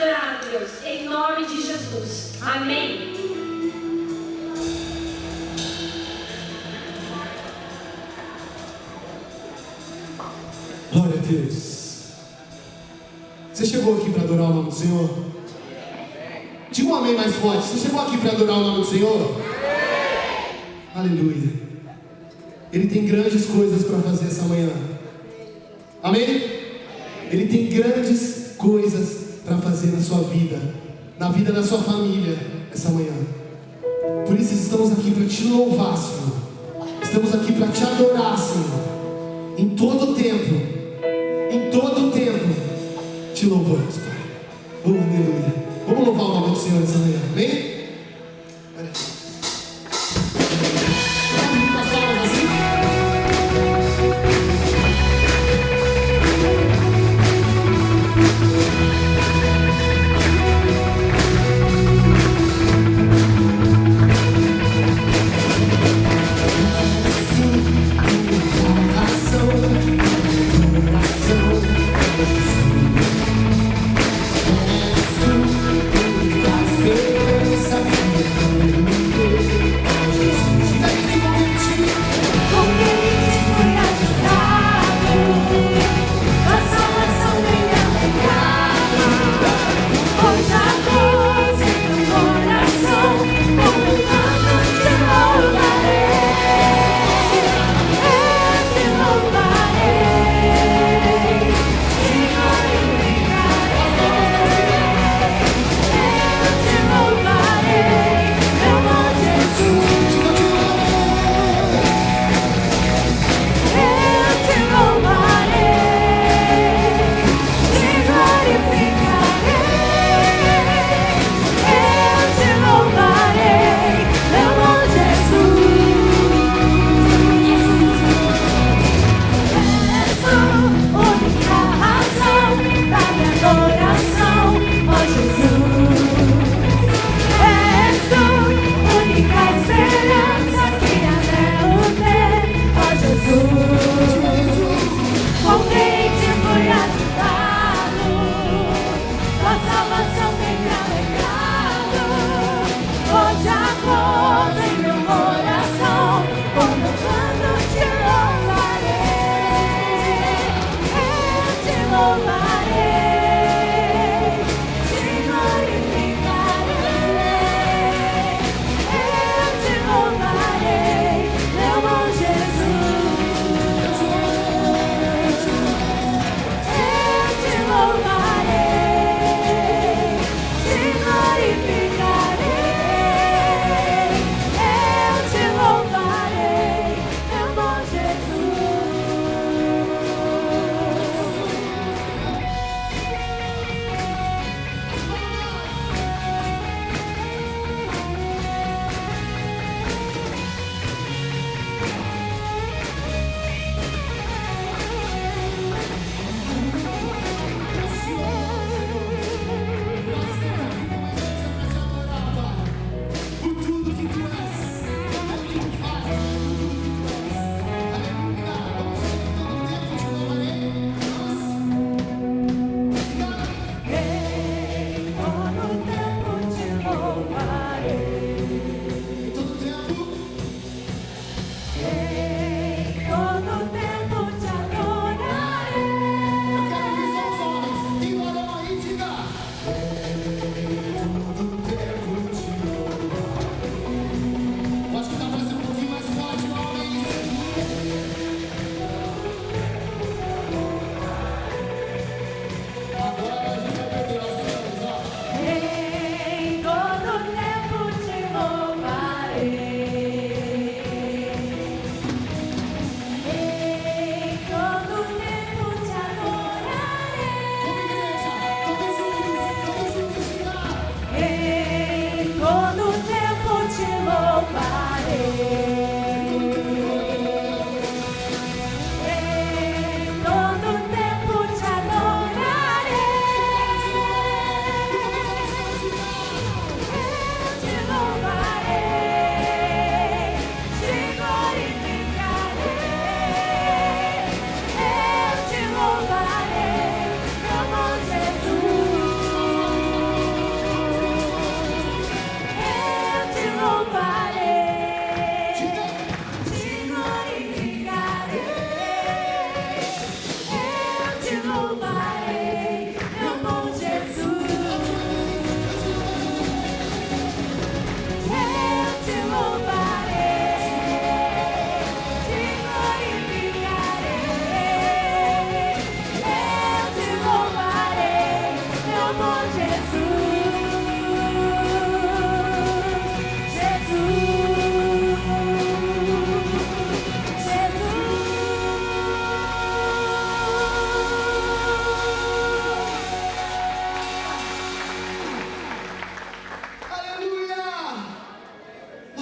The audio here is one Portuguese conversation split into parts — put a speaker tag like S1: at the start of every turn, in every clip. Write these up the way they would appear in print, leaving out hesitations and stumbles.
S1: adorado, Deus, em nome de Jesus. Amém.
S2: Glória a Deus. Você chegou aqui para adorar o nome do Senhor? Diga um amém mais forte. Você chegou aqui para adorar o nome do Senhor? Aleluia. Ele tem grandes coisas para fazer essa manhã. Amém? Ele tem grandes coisas para fazer na sua vida, na vida da sua família, essa manhã. Por isso estamos aqui para te louvar, Senhor. Estamos aqui para te adorar, Senhor. Em todo o tempo, te louvamos, Pai. Oh, aleluia. Vamos louvar o nome do Senhor essa manhã. Amém?
S3: Coração,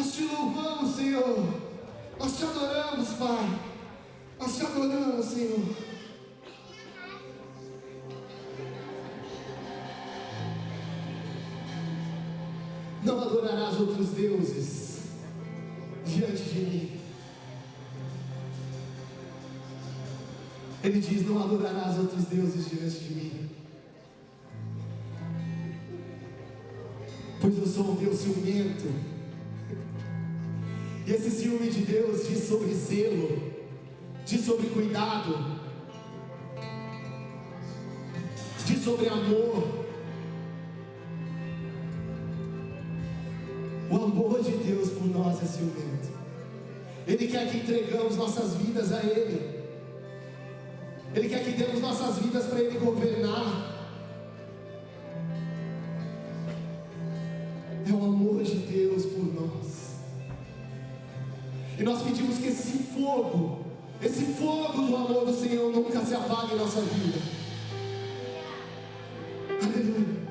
S2: Nós te louvamos, Senhor. Nós te adoramos, Pai. Nós te adoramos, Senhor. Não adorarás outros deuses diante de mim. Ele diz: não adorarás outros deuses diante de mim, pois eu sou um Deus ciumento. E esse ciúme de Deus diz sobre zelo, diz sobre cuidado, diz sobre amor. O amor de Deus por nós é ciumento. Ele quer que entregamos nossas vidas a Ele. Ele quer que demos nossas vidas para Ele governar. É o amor de Deus por nós. E nós pedimos que esse fogo do amor do Senhor nunca se apague em nossa vida. Aleluia.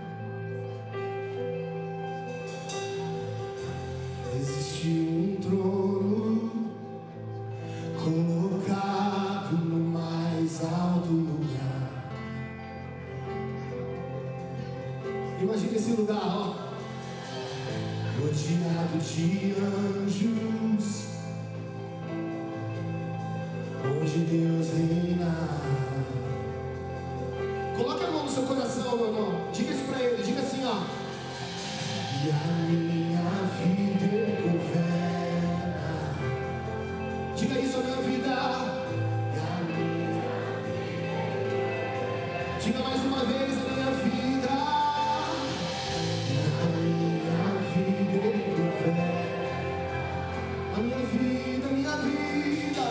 S2: Existe um trono colocado no mais alto lugar. Imagina esse lugar, ó, rodeado de anjos, onde Deus reina. Coloque a mão no seu coração, meu irmão. Diga isso pra Ele, diga assim, ó: e a minha vida Ele governa. Diga isso, a minha vida. E a minha vida. Diga mais uma vez: a minha vida. E a minha vida Ele governa. A minha vida, a minha vida.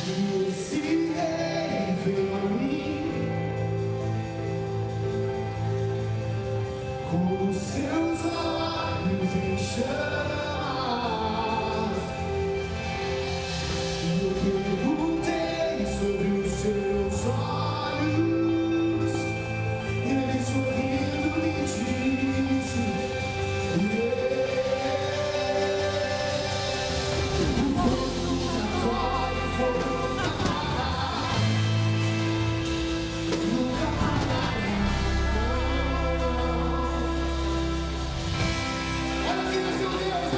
S2: E esse Rei veio a mim com os seus olhos em chamas. E eu perguntei sobre os seus olhos, e ele sorrindo me disse: o fogo nunca dói, o fogo nunca apagará. Olha aqui, meu Deus.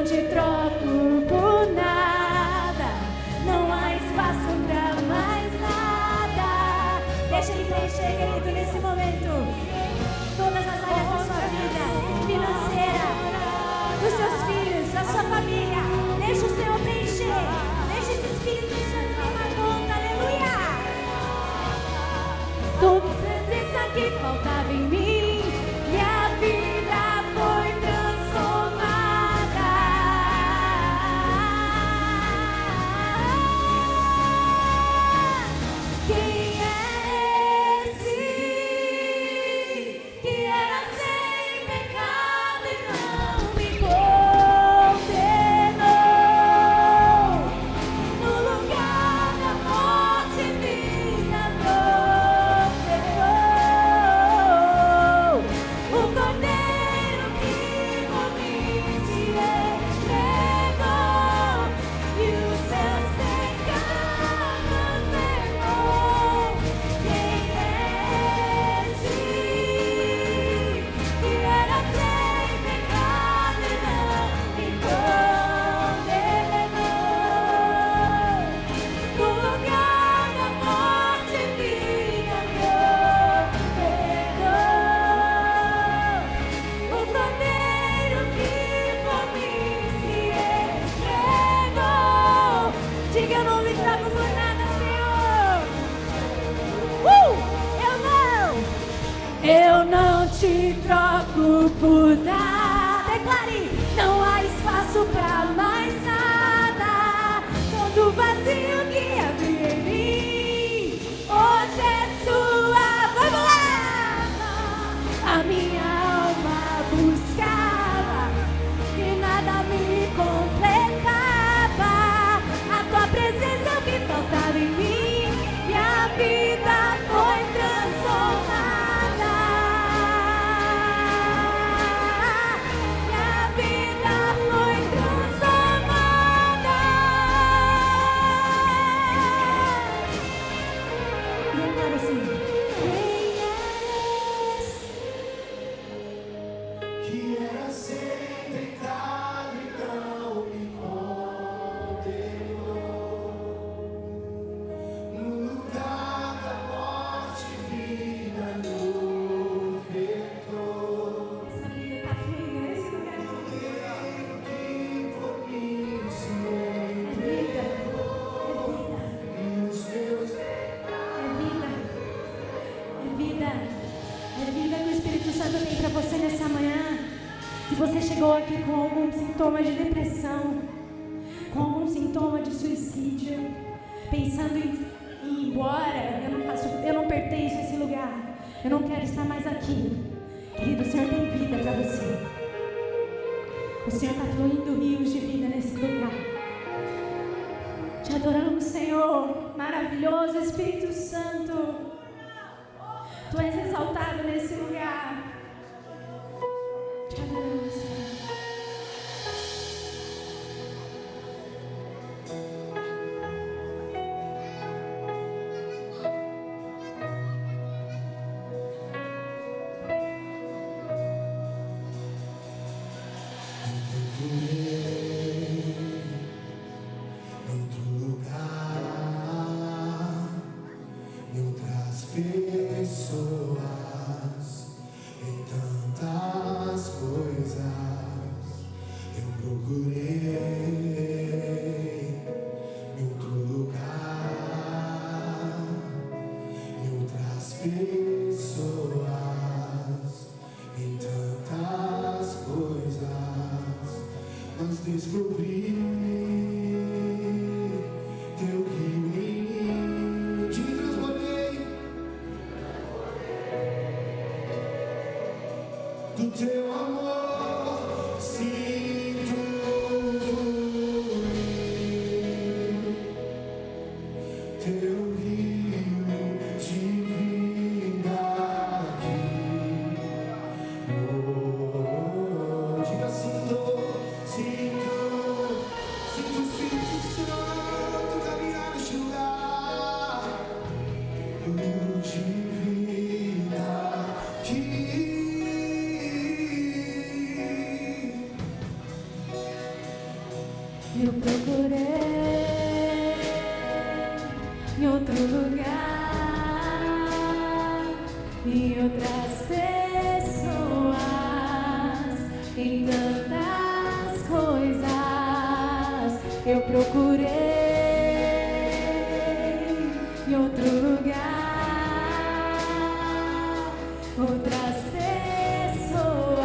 S3: te troco por nada. Não há espaço pra preencher, querido, nesse momento. Todas as áreas da sua vida, financeira, dos seus filhos, da sua família. Deixa o Senhor preencher. Deixa esse Espírito Santo tomar conta. Aleluia. Tua presença que faltava em mim, minha vida foi transformada. Quem é esse que era sem pecado e não me condenou? No lugar da morte, vida provocou. O Cordeiro que por mim se entregou e os seus pecados levou. Quem é esse que era sem pecado e não me condenou? No lugar da morte, vida provocou. O Cordeiro que por mim se entregou. Diga, eu não me troco por nada, Senhor. Eu não te troco por nada. Declare, não há espaço pra mais nada. Todo vazio que havia em mim, hoje é sua. Vamos lá! A minha alma buscava e nada me completava. A tua presença é o que faltava em mim, minha vida foi transformada. Minha vida foi transformada. E agora sim, quem é esse?
S2: Que era sem pecado e não me condenou. No lugar da morte, vida no ofertou.
S3: Essa vida está fluindo nesse lugar.
S2: Que por mim se
S3: É vida,
S2: e os meus
S3: é vida, é vida, é vida que o Espírito Santo tem para você nessa manhã. Se você chegou aqui com algum sintoma de depressão, com algum sintoma de suicídio, pensando em ir embora, eu não pertenço a esse lugar, eu não quero estar mais aqui. Querido, o Senhor tem vida para você. O Senhor está fluindo rios de vida nesse lugar. Te adoramos, Senhor. Maravilhoso Espírito Santo. Tu és exaltado nesse lugar. Te adoramos, Senhor.
S2: Em outro lugar, em outras pessoas, em tantas coisas, eu procurei. Em outro lugar, em outras pessoas, em tantas coisas, mas descobri teu rio em mim. Te transbordei do teu amor, sinto fluir teu rio de vida aqui. Diga, sinto o Espírito Santo caminhar neste lugar. Rio de vida aqui.
S3: Eu procurei em outro lugar, em outras pessoas, em tantas coisas eu procurei em outro lugar, outras pessoas,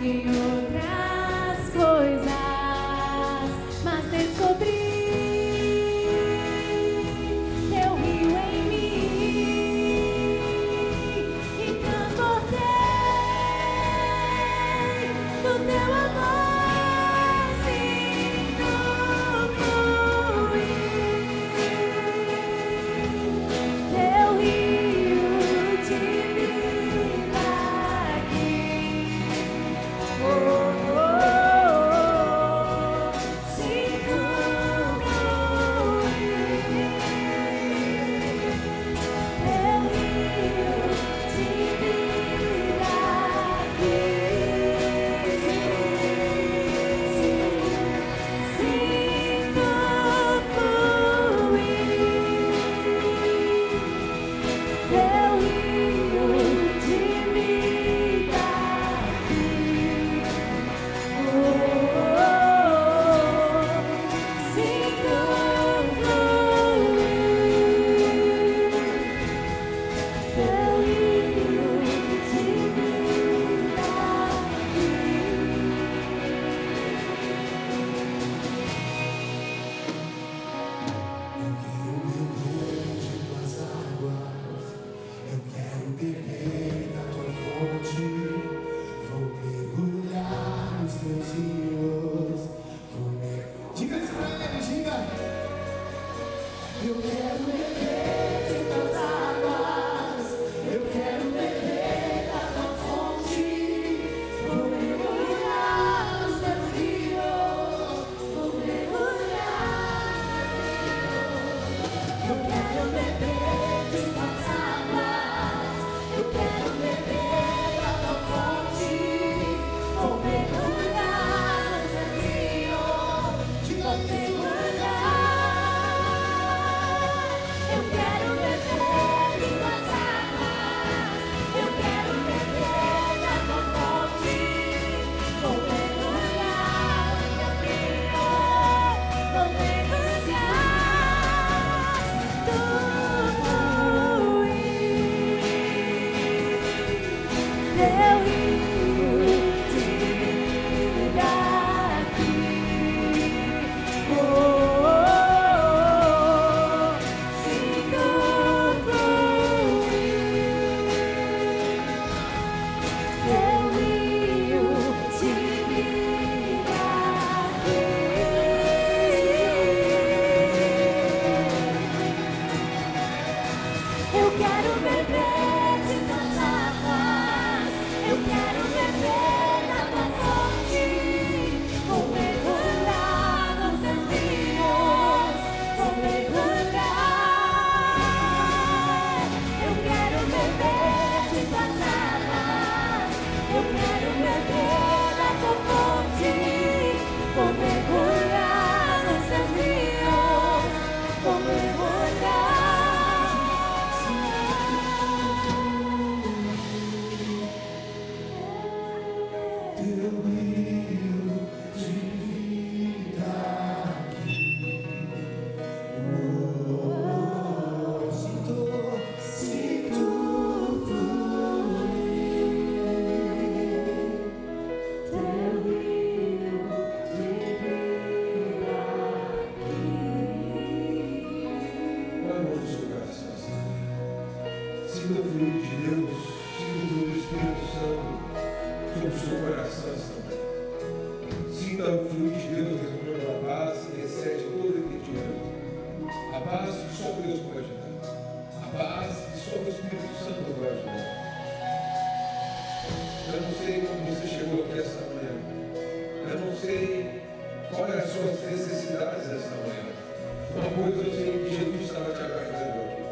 S3: em outras coisas, mas descobri teu rio em mim e transportei do teu amor, sinto fluir teu rio de vida aqui. Oh, oh, oh, sinto fluir teu rio de vida aqui. Sinto fluir teu rio de vida aqui. Oh, oh, oh, sinto fluir teu rio de vida aqui.
S2: Eu quero beber de tuas águas, eu quero beber da tua fonte, vou mergulhar nos teus rios, diga isso pra ele, diga. Eu quero beber de tuas águas, eu quero beber da tua fonte, vou mergulhar nos teus rios, vou mergulhar. Eu quero beber de tuas águas, eu quero beber da tua fonte, vou mergulhar nos teus rios, vou mergulhar. Eu quero beber de tuas águas, eu quero beber da tua fonte, vou mergulhar nos teus rios, vou mergulhar. Tu fluir teu rio de vida aqui. Oh, oh, oh, sinto fluir teu rio de vida aqui. Eu quero beber de tuas águas, eu quero beber da tua fonte, vou mergulhar nos teus rios, vou mergulhar. Eu quero beber de tuas águas, eu quero beber da tua fonte, vou mergulhar nos teus rios, vou mergulhar. Teu rio de vida aqui. Oh, sinto fluir
S3: Teu rio de vida aqui.
S4: Amor do seu coração. Sinta o fluir de Deus, sinta o Espírito Santo sobre o seu coração esta manhã. Sinta o fluir de Deus derramando a paz que excede todo entendimento. A paz que só Deus pode dar. A paz que só o Espírito Santo pode dar. Eu não sei como você chegou aqui esta manhã. Eu não sei quais são as suas necessidades esta manhã. Uma coisa eu sei que Jesus estava te aguardando aqui.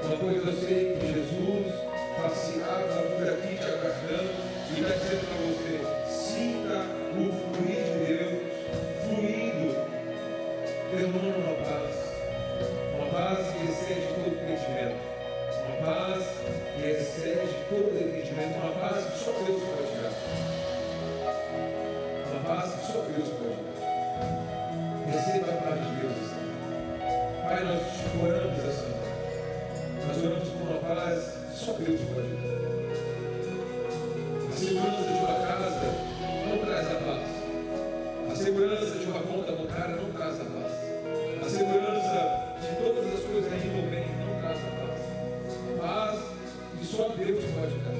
S4: Uma coisa eu sei que Jesus passeava por aqui te aguardando e vai dizer para você: sinta o fluir de Deus fluindo, derramando uma paz que excede todo entendimento, uma paz que Pai, nós oramos essa noite. Nós oramos por uma paz que só Deus pode dar. A segurança de uma casa não traz a paz. A segurança de uma conta bancária não traz a paz. A segurança de todas as coisas indo bem não traz a paz. Paz que só Deus pode dar.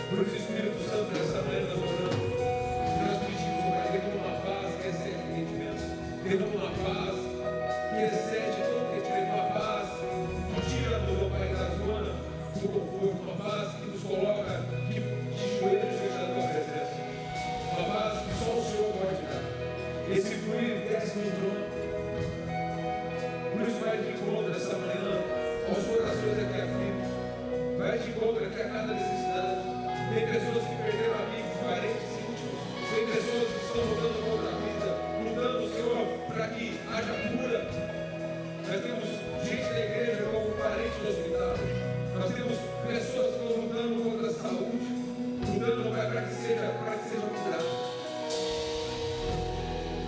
S4: Por isso, Espírito Santo, nessa manhã nós oramos. E nós pedimos, Pai, derrama uma paz que excede entendimento. Derrama uma paz que excede todo entendimento. Uma paz que tira-nos, ó Pai, da zona do conforto. Uma paz que nos coloca de joelhos diante da tua presença. Uma paz que só o Senhor pode dar. Esse fluir desce no trono. Por isso, vai de encontro essa manhã aos corações aqui aflitos. Vai de encontro aqui a cada necessidade. Tem pessoas que perderam amigos, parentes íntimos. Tem pessoas que estão lutando contra a vida, lutando, Senhor, para que haja cura. Nós temos gente da igreja como parente no hospital. Nós temos pessoas que estão lutando contra a saúde, lutando para que seja curado.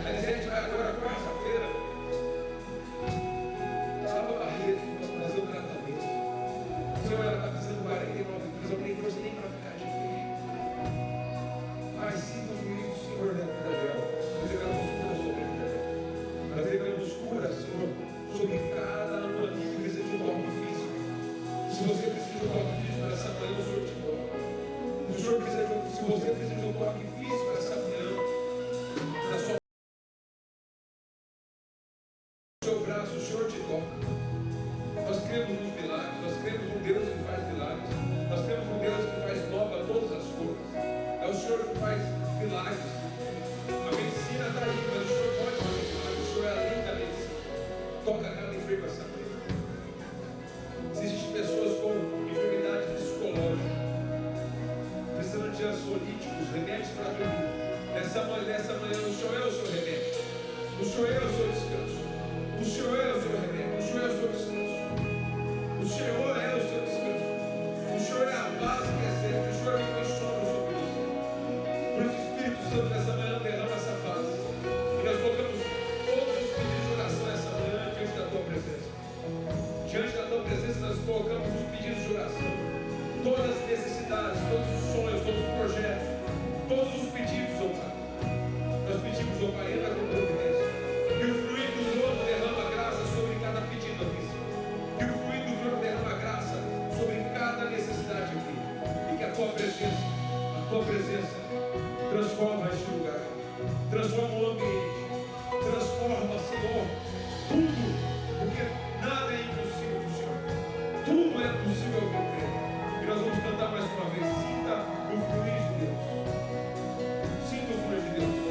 S4: A gente vai agora, quarta-feira, lava a barreira, fazer o tratamento. O Senhor, ela está precisando de 49 dias, eu não tenho força nem para ficar de pé. Mas sinta o juízo, Senhor, da vida dela. Nós declaramos cura sobre a vida dela. Nós declaramos cura, Senhor, sobre cada uma aqui que precisa de um toque físico. Se você precisa de um toque físico nessa manhã, o Senhor te dá. Se você precisa de um toque físico nessa manhã, na sua seu braço, o Senhor te toca. Nós cremos nos milagres, nós cremos num Deus que faz milagres, nós cremos num Deus que faz nova todas as coisas. É o Senhor que faz milagres. A medicina está aí, mas o Senhor pode fazer milagres. O Senhor é além da medicina. Toca cada enfermo essa manhã. Se existem pessoas com enfermidade psicológica, precisando de ansiolíticos, remédios para dormir, nessa manhã o Senhor é o seu remédio. O Senhor é o seu descanso. O Senhor é o seu remédio. O Senhor é o seu descanso. O Senhor é o seu descanso. O Senhor é a base que é certa. O Senhor é quem sombra sobre isso. Por isso, Espírito Santo, nessa manhã, derrama essa paz. E nós colocamos todos os pedidos de oração nessa manhã diante da tua presença. Diante da tua presença, nós colocamos os pedidos de oração. Todas as necessidades, todos os sonhos, todos os projetos, todos os pedidos, ó Pai. Nós pedimos, ó Pai, entra com providência. Que o fluir do trono derrama graça sobre cada pedido aqui. Que o fluir do trono derrama graça sobre cada necessidade aqui. E que a tua presença transforma este lugar. Transforma o ambiente. Transforma, Senhor, tudo. Porque nada é impossível do Senhor. Tudo é possível ao que crê. E nós vamos cantar mais uma vez. Sinta o fluir de Deus. Sinta o fluir de Deus.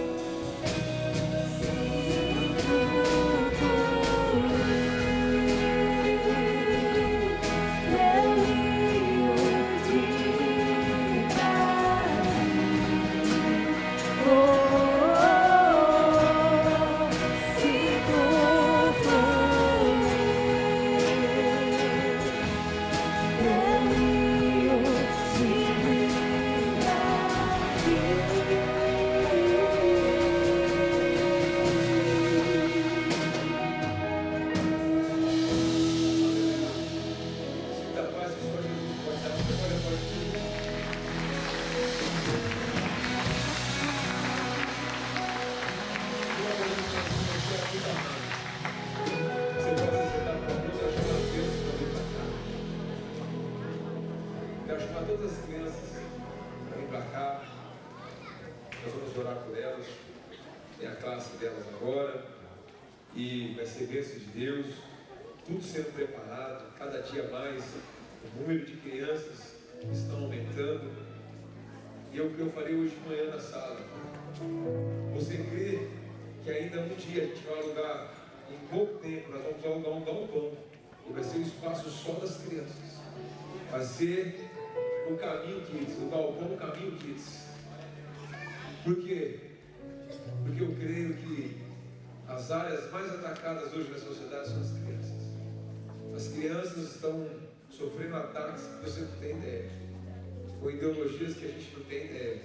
S4: Quero chamar todas as crianças para vir para cá. Nós vamos orar por elas. Tem a classe delas agora. E vai ser bênção de Deus. Tudo sendo preparado. Cada dia mais. O número de crianças estão aumentando. E é o que eu falei hoje de manhã na sala. Você crê que ainda um dia a gente vai alugar, em pouco tempo, nós vamos alugar um galpão. E vai ser um espaço só das crianças. Vai ser o Caminho Kids, o galpão Caminho Kids. Por quê? Porque eu creio que as áreas mais atacadas hoje na sociedade são as crianças. As crianças estão sofrendo ataques que você não tem ideia, com ideologias que a gente não tem ideia.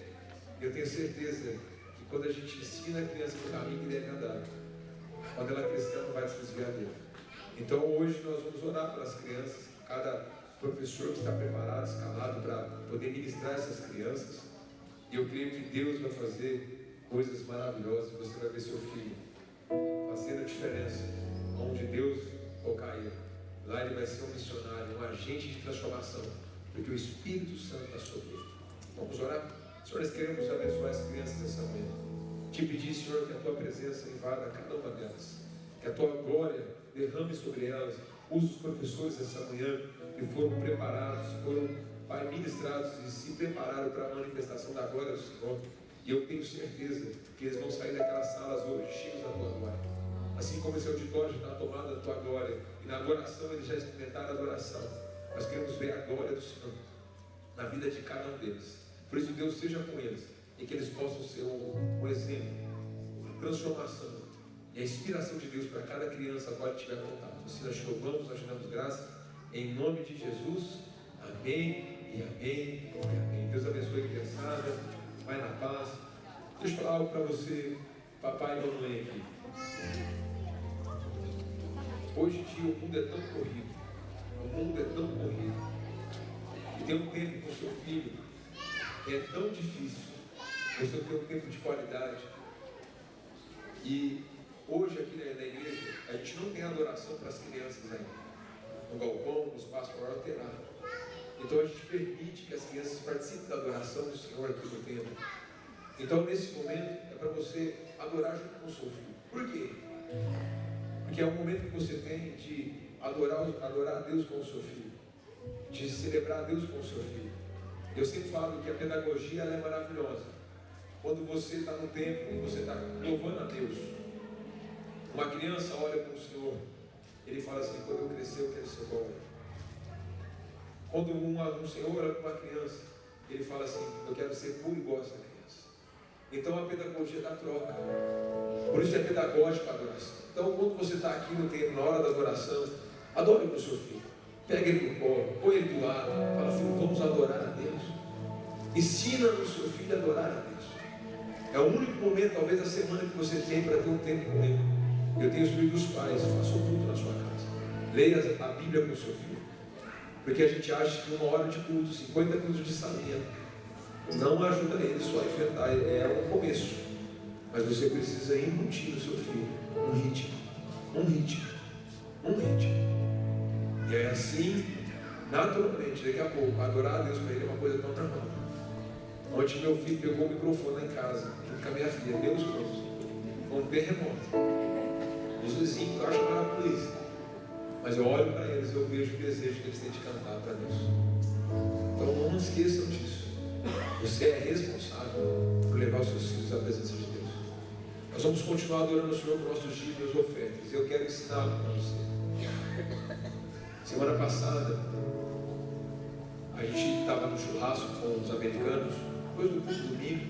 S4: Eu tenho certeza que quando a gente ensina a criança no caminho que deve andar, quando ela crescer, ela não vai se desviar dele. Então hoje nós vamos orar pelas crianças, cada professor que está preparado, escalado para poder ministrar essas crianças. E eu creio que Deus vai fazer coisas maravilhosas. Você vai ver seu filho fazendo a diferença onde Deus colocar ele. Lá ele vai ser um missionário, um agente de transformação, porque o Espírito Santo está sobre ele. Vamos orar? Senhor, nós queremos abençoar as crianças essa manhã. Te pedir, Senhor, que a Tua presença invada cada uma delas, que a Tua glória derrame sobre elas. Use os professores essa manhã que foram preparados, foram, Pai, ministrados e se prepararam para a manifestação da glória do Senhor. E eu tenho certeza que eles vão sair daquelas salas hoje cheios da Tua glória. Assim como esse auditório está tomado da Tua glória, e na adoração eles já experimentaram a adoração, nós queremos ver a glória do Senhor na vida de cada um deles. Por isso, Deus seja com eles, e que eles possam ser um exemplo, uma transformação e a inspiração de Deus para cada criança a qual ele tiver contato. Assim nós te louvamos, nós te damos graça, em nome de Jesus. Amém e amém e amém. Deus abençoe a criançada, vai na paz. Deixa eu falar algo para você, papai e mamãe aqui. Hoje em dia o mundo é tão corrido, e ter um tempo com seu filho é tão difícil. Você ter um tempo de qualidade. E hoje aqui na igreja a gente não tem adoração para as crianças ainda. No galpão, no espaço maior terá. Então a gente permite que as crianças participem da adoração do Senhor aqui no templo. Então nesse momento é para você adorar junto com o seu filho. Por quê? Porque é o momento que você tem de adorar a Deus com o seu filho, de celebrar a Deus com o seu filho. Eu sempre falo que a pedagogia ela é maravilhosa. Quando você está no templo e você está louvando a Deus, uma criança olha para o Senhor, ele fala assim: quando eu crescer eu quero ser igual. Quando um Senhor olha para uma criança, ele fala assim: eu quero ser puro igual a essa criança. Então a pedagogia da troca. Por isso é pedagógica a adoração. Então quando você está aqui no templo, na hora da adoração, adore com o seu filho. Pega ele no colo, põe ele do lado, fala: filho, vamos adorar a Deus. Ensina o seu filho a adorar a Deus. É o único momento, talvez, da semana que você tem para ter um tempo com ele. Eu tenho instruído os pais: faça o culto na sua casa. Leia a Bíblia com o seu filho. Porque a gente acha que uma hora de culto, 50 minutos de salinha, não ajuda ele só a enfrentar. É um começo. Mas você precisa embutir no seu filho um ritmo. E é assim, naturalmente, daqui a pouco, adorar a Deus para ele é uma coisa tão normal. Ontem meu filho pegou o microfone lá em casa, junto com a minha filha, Deus Deus, foi um terremoto. Os vizinhos estão chamando a polícia. Mas eu olho para eles e eu vejo o desejo que eles têm de cantar para Deus. Então não esqueçam disso. Você é responsável por levar os seus filhos à presença de Deus. Nós vamos continuar adorando o Senhor com nossos dízimos e ofertas. Eu quero ensinar algo para você. Semana passada, a gente estava no churrasco com os americanos, depois do culto domingo,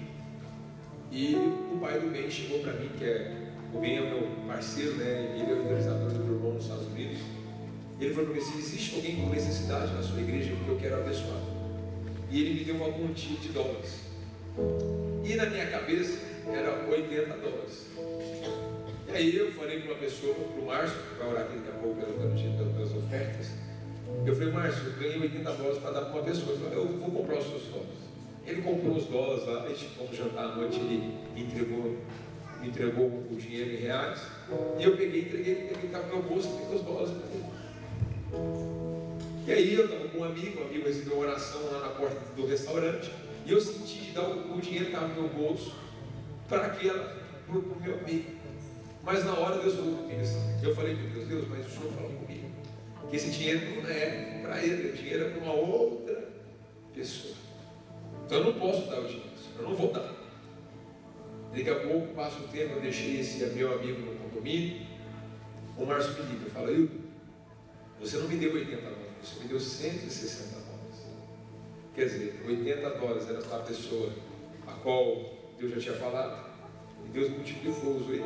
S4: e o pai do Ben chegou para mim, que o Ben é o meu parceiro, né? Ele é o organizador do Bourbon nos Estados Unidos. Ele falou para mim assim: existe alguém com necessidade na sua igreja que eu quero abençoar? E ele me deu uma quantia de dólares. E na minha cabeça era $80. E aí eu falei para uma pessoa, para o Márcio, que vai orar aqui daqui a pouco pelas ofertas. Eu falei: Márcio, eu ganhei $80 para dar para uma pessoa. Eu falei: eu vou comprar os seus dólares. Ele comprou os dólares lá, a gente fomos jantar à noite, ele me entregou o dinheiro em reais. E eu entreguei, estava no meu bolso, peguei os dólares para ele. E aí eu estava com um amigo recebeu uma oração lá na porta do restaurante, e eu senti de dar o dinheiro que estava no meu bolso para o meu amigo. Mas na hora Deus falou comigo assim, eu falei para Deus: mas o Senhor falou comigo que esse dinheiro não é para ele, o dinheiro é para uma outra pessoa. Então eu não posso dar o dinheiro, eu não vou dar. Daqui a pouco, passa o tempo, eu deixei esse meu amigo no condomínio. O Márcio me liga, fala: Hildo, você não me deu $80, você me deu $160. Quer dizer, $80 era para a pessoa a qual Deus já tinha falado, e Deus multiplicou os 80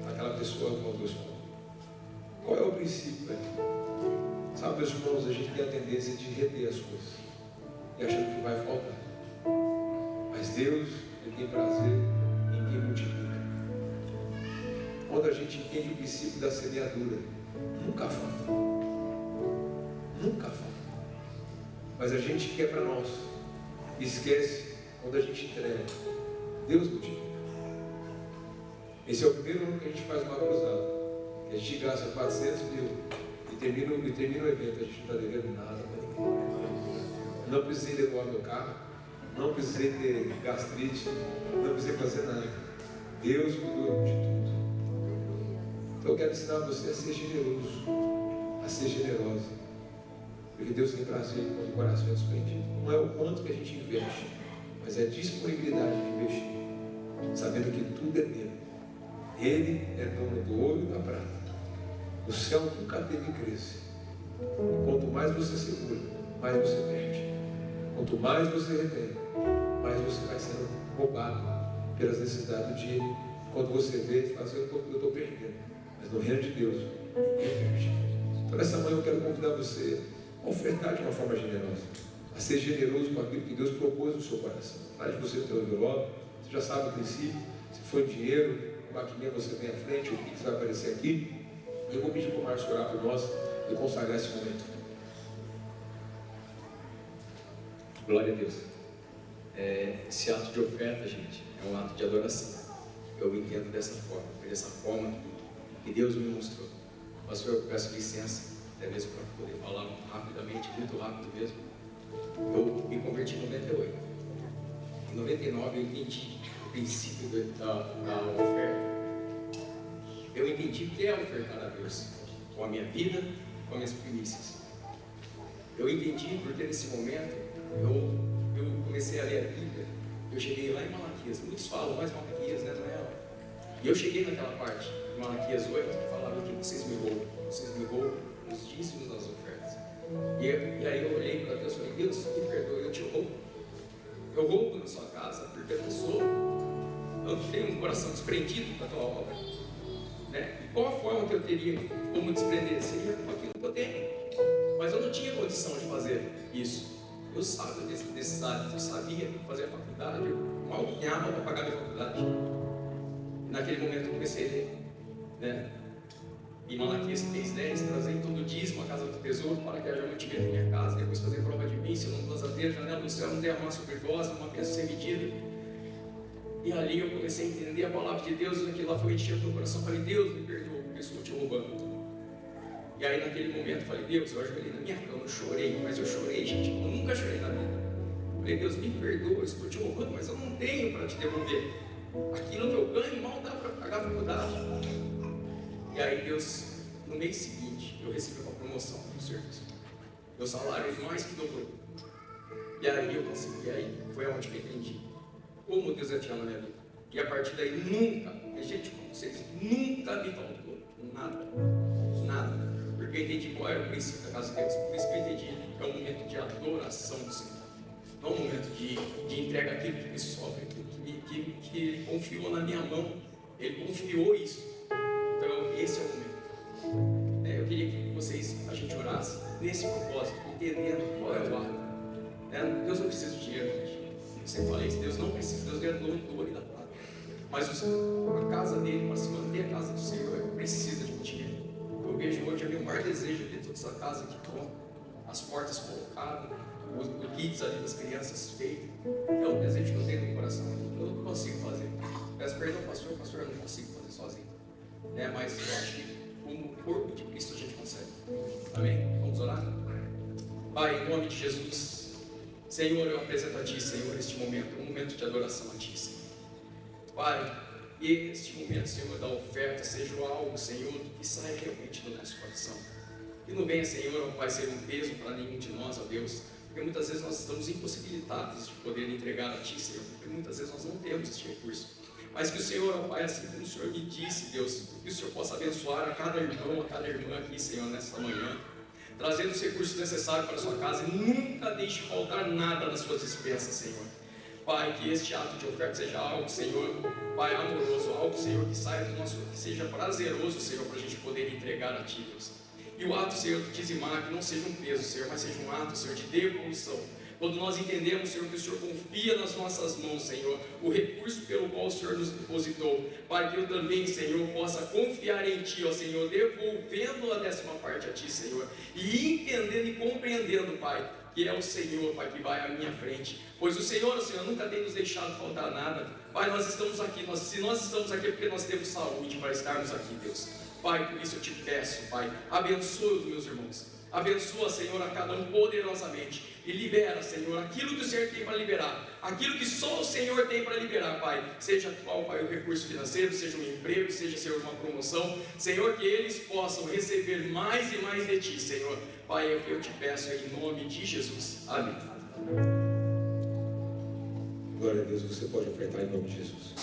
S4: aquela pessoa a qual Deus falou. Qual é o princípio, velho? Sabe, meus irmãos, a gente tem a tendência de reter as coisas e achando que vai faltar. Mas Deus, Ele tem prazer em quem multiplica. Quando a gente entende o princípio da semeadura, Nunca falta. Nunca falta. Mas a gente quer para nós. Esquece quando a gente entrega. Deus multiplica. Esse é o primeiro ano que a gente faz uma cruzada. Que a gente gasta 400 mil e termina o evento. A gente não está devendo nada para ninguém. Não precisei levar meu carro. Não precisei ter gastrite. Não precisei fazer nada. Deus cuidou de tudo. Então eu quero ensinar você a ser generoso. A ser generosa. Porque Deus tem prazer com o coração desprendido. Não é o quanto que a gente investe, mas é a disponibilidade de investir, sabendo que tudo é dele. Ele é dono do ouro e da prata. O céu nunca teve crise. E quanto mais você segura, mais você perde. Quanto mais você retém, mais você vai sendo roubado pelas necessidades do dia. Quando você vê, você fala assim, eu estou perdendo. Mas no reino de Deus, ninguém perde. Então nessa manhã eu quero convidar você a ofertar de uma forma generosa, a ser generoso com aquilo que Deus propôs no seu coração. Atrás de você ter o envelope, você já sabe o princípio. Se for dinheiro, a maquininha você vem à frente, o Pix vai aparecer aqui. Eu vou pedir para o Marcos orar por nós e consagrar esse momento.
S5: Glória a Deus. Esse ato de oferta, gente, é um ato de adoração. Eu entendo dessa forma, foi dessa forma que Deus me mostrou. Pastor, eu peço licença, até mesmo para poder falar rapidamente, muito rápido mesmo. Eu me converti em 98. Em 99 eu entendi o princípio da oferta. Eu entendi o que é ofertar a Deus, com a minha vida, com as minhas primícias. Eu entendi porque nesse momento eu comecei a ler a Bíblia. Eu cheguei lá em Malaquias, muitos falam, mas Malaquias, né, não é ela. E eu cheguei naquela parte, de Malaquias 8, que falava que vocês me roubam os dízimos das ofertas. E aí eu olhei para Deus e falei, Deus, me perdoe, eu te roubo. Eu roubo na sua casa, porque eu tenho um coração desprendido da tua obra. Né? E qual a forma que eu teria como desprender? Seria com aquilo que eu tenho. Mas eu não tinha condição de fazer isso. Eu sabia desses hábitos, eu sabia fazer a faculdade, eu mal ganhava para pagar a minha faculdade. E naquele momento eu comecei a ler, né? Em Malaquias 3:10, trazei todo o dízimo à casa do tesouro para que haja mantimento em minha casa, depois fazer prova de mim, se eu não lançadeira, janela do céu não derramar sobre vós, uma bênção sem medida. E ali eu comecei a entender a palavra de Deus, e aquilo lá foi enchendo meu coração. Falei, Deus, me perdoa, porque eu estou te roubando. E aí naquele momento eu falei, Deus, eu ajoelhei na minha cama, eu chorei, mas eu chorei, gente, eu nunca chorei na vida. Falei, Deus, me perdoa, eu estou te roubando, mas eu não tenho para te devolver. Aquilo que eu ganho mal dá para pagar a faculdade. E aí Deus, no mês seguinte, eu recebi uma promoção no serviço. Meu salário mais que dobrou. E aí eu consegui, aí foi onde eu entendi como Deus é fiel na minha vida. E a partir daí nunca, gente, com vocês, nunca me faltou nada. Nada. Porque eu entendi qual era o princípio da casa de Deus. Por isso que eu entendi que é um momento de adoração do Senhor. Não um momento de entrega aquilo que me sobra, aquilo que Ele confiou na minha mão. Ele confiou isso. Então esse é o momento. Eu queria que a gente orasse nesse propósito, entendendo qual é o ato. Deus não precisa de dinheiro, gente. Eu sempre falei isso, Deus não precisa, Deus é dono do ouro e da prata. Mas a casa dele, para se manter a casa do Senhor, precisa de um dinheiro. Eu vejo hoje, a meu maior desejo de toda essa casa aqui, com as portas colocadas, o kits ali das crianças feito. É um desejo que eu tenho no coração. Eu não consigo fazer. Peço perdão, pastor, eu não consigo fazer sozinho. Mas eu acho que como corpo de Cristo a gente consegue. Amém? Vamos orar? Pai, em nome de Jesus, Senhor, eu apresento a Ti, Senhor, este momento, um momento de adoração a Ti, Senhor. Pai, e este momento, Senhor, da oferta seja algo, Senhor, que saia realmente do nosso coração. Que não venha, Senhor, Pai, ser um peso para nenhum de nós, ó Deus, porque muitas vezes nós estamos impossibilitados de poder entregar a Ti, Senhor, porque muitas vezes nós não temos este recurso. Mas que o Senhor, ó Pai, assim como o Senhor me disse, Deus, que o Senhor possa abençoar a cada irmão, a cada irmã aqui, Senhor, nesta manhã, trazendo os recursos necessários para a sua casa, e nunca deixe faltar nada nas suas despesas, Senhor. Pai, que este ato de oferta seja algo, Senhor, Pai, amoroso, algo, Senhor, que saia do nosso, que seja prazeroso, Senhor, para a gente poder entregar a Ti, Deus. E o ato, Senhor, de dizimar, que não seja um peso, Senhor, mas seja um ato, Senhor, de devolução. quando nós entendemos, Senhor, que o Senhor confia nas nossas mãos, Senhor, o recurso pelo qual o Senhor nos depositou, para que eu também, Senhor, possa confiar em Ti, ó Senhor, devolvendo a 10ª parte a Ti, Senhor, e entendendo e compreendendo, Pai, que é o Senhor, Pai, que vai à minha frente, pois o Senhor, nunca tem nos deixado faltar nada. Pai, nós estamos aqui, se nós estamos aqui é porque nós temos saúde para estarmos aqui, Deus. Pai, por isso eu te peço, Pai, abençoa os meus irmãos, abençoa, Senhor, a cada um poderosamente, e libera, Senhor, aquilo que o Senhor tem para liberar, aquilo que só o Senhor tem para liberar, Pai, seja qual, Pai, o recurso financeiro, seja um emprego, seja, Senhor, uma promoção, Senhor, que eles possam receber mais e mais de Ti, Senhor. Pai, é o que eu te peço em nome de Jesus. Amém.
S4: Glória a Deus, você pode ofertar em nome de Jesus.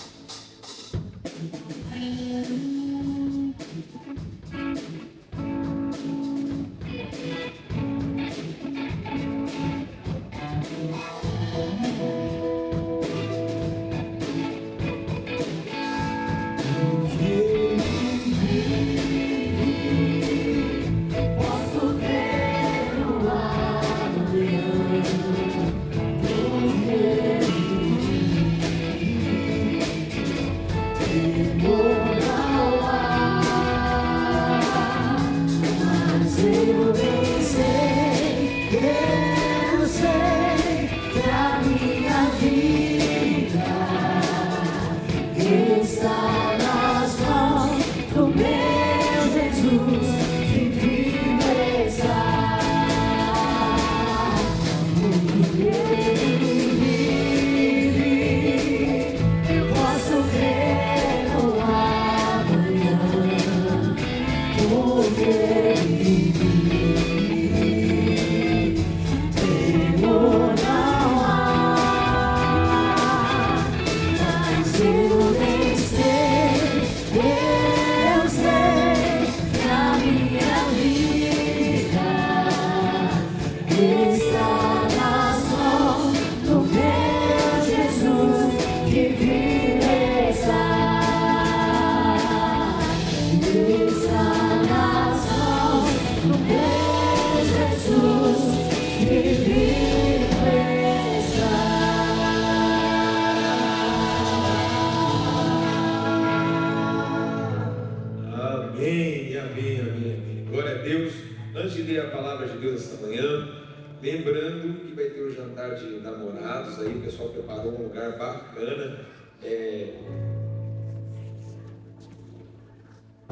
S4: Lembrando que vai ter o jantar de namorados aí, o pessoal preparou um lugar bacana.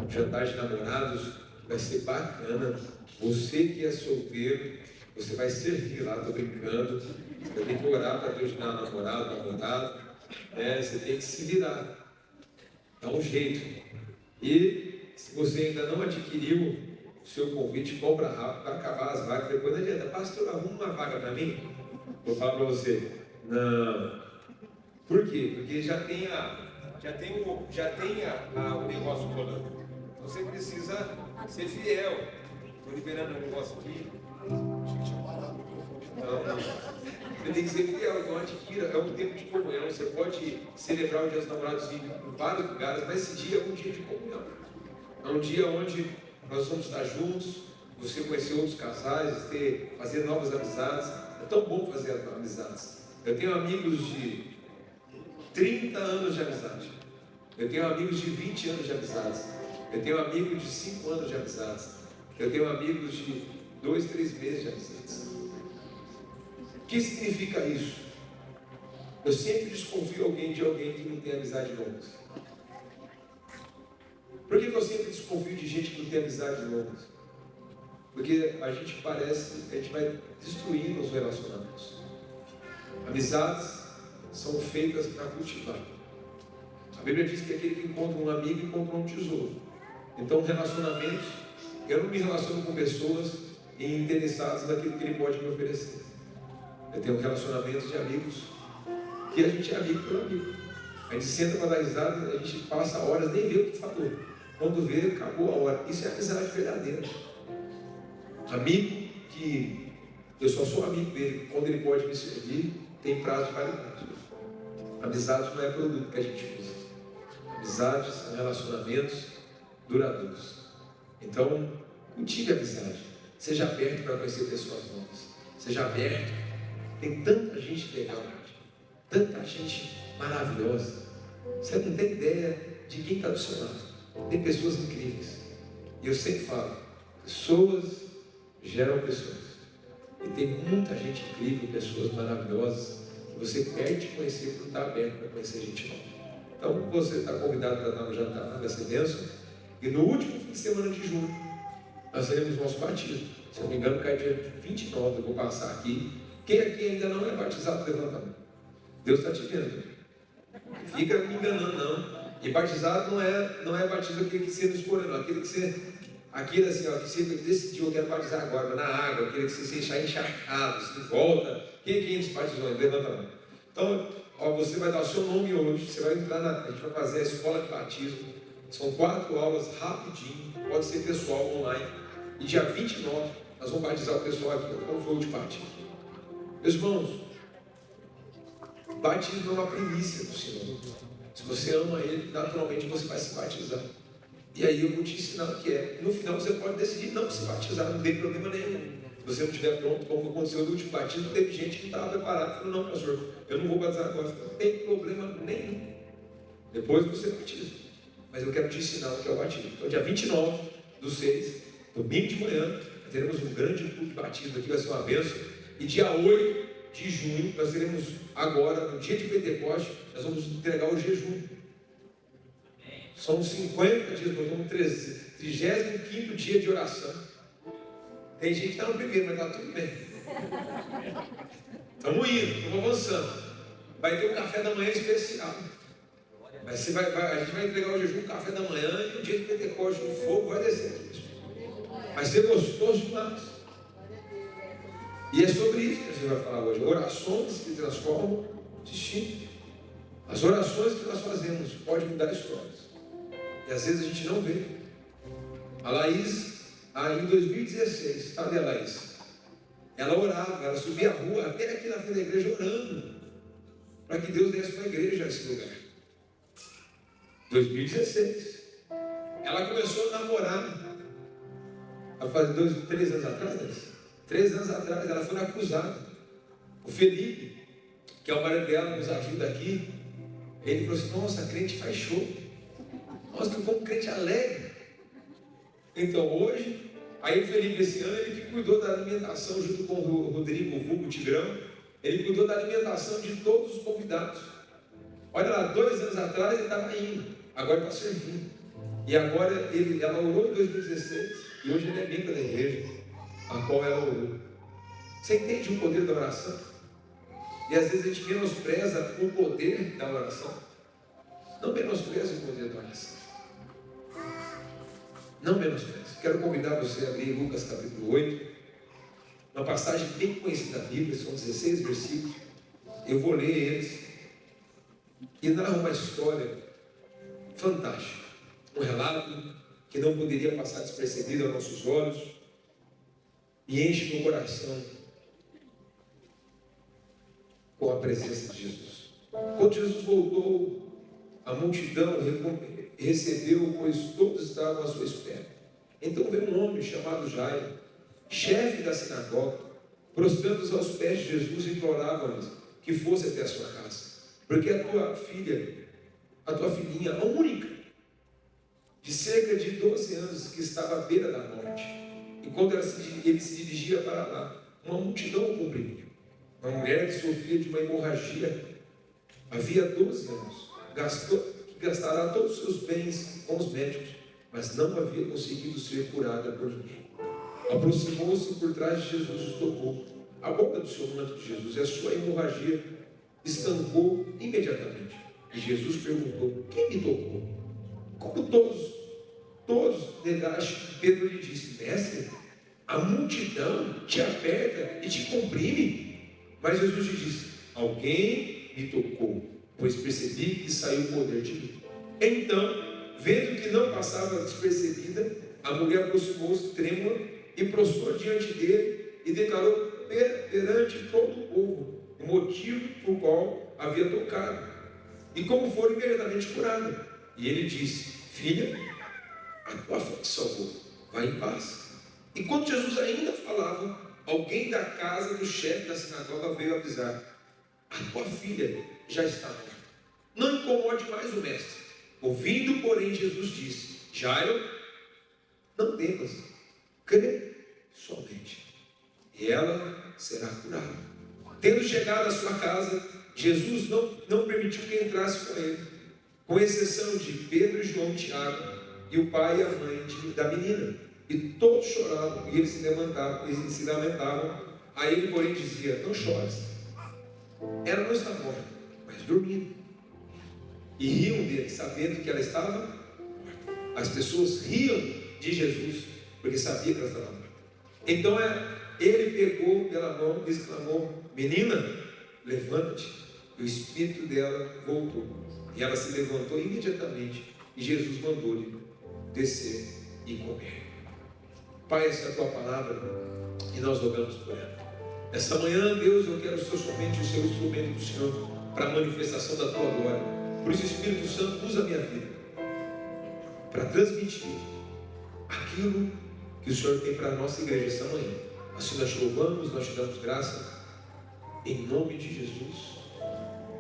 S4: Jantar de namorados vai ser bacana. Você que é solteiro, você vai servir lá, tô brincando. Você tem que orar para Deus dar namorado. Você tem que se virar. Dá um jeito. E se você ainda não adquiriu o seu convite, compra rápido para acabar as vagas. Depois não adianta, pastor, arruma uma vaga para mim. Vou falar para você, não. Por quê? Porque já tem o negócio rolando. Você precisa ser fiel. Estou liberando um negócio aqui. Não. Você tem que ser fiel, então adquira. É um tempo de comunhão. Você pode celebrar o Dia dos Namorados em vários lugares, mas esse dia é um dia de comunhão. É um dia onde nós vamos estar juntos, você conhecer outros casais, fazer novas amizades. É tão bom fazer amizades. Eu tenho amigos de 30 anos de amizade. Eu tenho amigos de 20 anos de amizades. Eu tenho amigos de 5 anos de amizades. Eu tenho amigos de 2, 3 meses de amizades. O que significa isso? Eu sempre desconfio de alguém que não tem amizade longas. Por que eu sempre desconfio de gente que não tem amizade longas? Porque a gente vai destruindo os relacionamentos. Amizades são feitas para cultivar. A Bíblia diz que aquele que encontra um amigo encontra um tesouro. Então, relacionamentos, eu não me relaciono com pessoas interessadas naquilo que ele pode me oferecer. Eu tenho relacionamentos de amigos que a gente é amigo pelo amigo. A gente senta para dar risada, a gente passa horas, nem vê o que falou. Quando vê, acabou a hora. Isso é amizade verdadeira. Amigo que eu só sou amigo dele quando ele pode me servir, tem prazo de validade. Amizade não é produto que a gente usa. Amizades são relacionamentos duradouros. Então, cultive a amizade. Seja aberto para conhecer pessoas novas. Seja aberto Tem tanta gente legal, tanta gente maravilhosa. Você não tem ideia de quem está do seu lado. Tem pessoas incríveis. E eu sempre falo, pessoas geram pessoas. E tem muita gente incrível, pessoas maravilhosas, que você perde de conhecer por não estar aberto para conhecer gente nova. Então você está convidado para estar no jantar, vai ser bênção. E no último fim de semana de junho, nós teremos nosso batismo. Se eu não me engano, cai dia 29, eu vou passar aqui. Quem aqui ainda não é batizado, levanta a mão. Deus está te vendo. Fica me enganando, não. E batizado não é batismo aquele que você não escolheu, não. Aquele que você, aquele assim, ó, que você decidiu, eu quero batizar agora, na água, aquele que você se encharcado, se volta. Quem se batizou? Levanta a mão. Então, ó, você vai dar o seu nome hoje, você vai entrar a gente vai fazer a escola de batismo. São 4 aulas rapidinho, pode ser pessoal online. E dia 29, nós vamos batizar o pessoal aqui, como foi o último batismo. Meus irmãos, batismo é uma primícia do Senhor. Se você ama Ele, naturalmente você vai se batizar. E aí eu vou te ensinar o que é. No final você pode decidir não se batizar, não tem problema nenhum. Se você não estiver pronto, como aconteceu no último batismo, teve gente que não estava preparada. Falou, não, pastor, eu não vou batizar agora. Não tem problema nenhum. Depois você batiza. Mas eu quero te ensinar o que é o batismo. Então, dia 29/6, domingo de manhã, teremos um grande culto de batismo aqui, vai ser uma bênção. E dia 8 de junho, nós teremos agora, no dia de Pentecoste, nós vamos entregar o jejum. São 50 dias, nós vamos 35º dia de oração. Tem gente que está no primeiro, mas está tudo bem. Estamos indo, estamos avançando. Vai ter um café da manhã especial. Mas a gente vai entregar o jejum, café da manhã, e no dia de Pentecoste o fogo vai descer. Vai ser gostoso demais. E é sobre isso que a gente vai falar hoje. Orações que transformam destino. As orações que nós fazemos podem mudar histórias. E às vezes a gente não vê. A Laís, em 2016, sabe a Laís? Ela orava, ela subia a rua, até aqui na frente da igreja, orando, para que Deus desse uma igreja nesse lugar. 2016. Ela começou a namorar, a fazer 3 anos atrás, né? 3 anos atrás, ela foi acusada. O Felipe, que é o marido dela, nos ajuda aqui, ele falou assim, nossa, a crente faz show. Nossa, que como crente alegre. Então hoje, aí o Felipe esse ano, ele que cuidou da alimentação junto com o Rodrigo, o Vulgo, o Tigrão, ele cuidou da alimentação de todos os convidados. Olha lá, 2 anos atrás ele estava indo, agora está servindo. E agora ela orou em 2016 e hoje ele é membro da igreja a qual ela orou. Você entende o poder da oração? E às vezes a gente menospreza o poder da oração. Não menospreze o poder da oração. Não menospreze. Quero convidar você a abrir Lucas capítulo 8, uma passagem bem conhecida da Bíblia, são 16 versículos. Eu vou ler eles e narra uma história fantástica. Um relato que não poderia passar despercebido aos nossos olhos e enche meu coração com a presença de Jesus. Quando Jesus voltou, a multidão recebeu, pois todos estavam à sua espera. Então veio um homem chamado Jairo, chefe da sinagoga, prostrando-se aos pés de Jesus, implorava-lhes que fosse até a sua casa, porque a tua filhinha, a única, de cerca de 12 anos, que estava à beira da morte. E quando ele se dirigia para lá, uma multidão o comprimia. Uma mulher que sofria de uma hemorragia havia 12 anos, que gastará todos os seus bens com os médicos, mas não havia conseguido ser curada por ninguém. Aproximou-se por trás de Jesus e tocou a boca do seu manto de Jesus, e a sua hemorragia estancou imediatamente. E Jesus perguntou: quem me tocou? Como todos negaste, Pedro lhe disse: mestre, a multidão te aperta e te comprime. Mas Jesus lhe disse: alguém me tocou, pois percebi que saiu o poder de mim. Então, vendo que não passava despercebida, a mulher aproximou-se trêmula e prostrou diante dele e declarou perante todo o povo o motivo por qual havia tocado e como foi imediatamente curada. E ele disse: filha, a tua fé te salvou, vai em paz. E quando Jesus ainda falava, alguém da casa do chefe da sinagoga veio avisar: a tua filha já está morta. Não incomode mais o mestre. Ouvindo, porém, Jesus disse: Jairo, não temas, crê somente, e ela será curada. Tendo chegado à sua casa, Jesus não permitiu que entrasse com ele, com exceção de Pedro, João, Tiago e o pai e a mãe da menina. E todos choravam, e eles se lamentavam. A ele, porém, dizia: não chores, ela não está morta, mas dormindo. E riam dele, sabendo que ela estava morta. As pessoas riam de Jesus, porque sabia que ela estava morta. Então ele pegou pela mão e exclamou: menina, levanta-te. E o espírito dela voltou, e ela se levantou imediatamente, e Jesus mandou-lhe descer e comer. Pai, essa é a tua palavra, e nós rogamos por ela. Essa manhã, Deus, eu quero ser somente o seu instrumento do Senhor, para a manifestação da tua glória. Por isso, Espírito Santo, usa a minha vida, para transmitir aquilo que o Senhor tem para a nossa igreja essa manhã. Assim nós te louvamos, nós te damos graça, em nome de Jesus.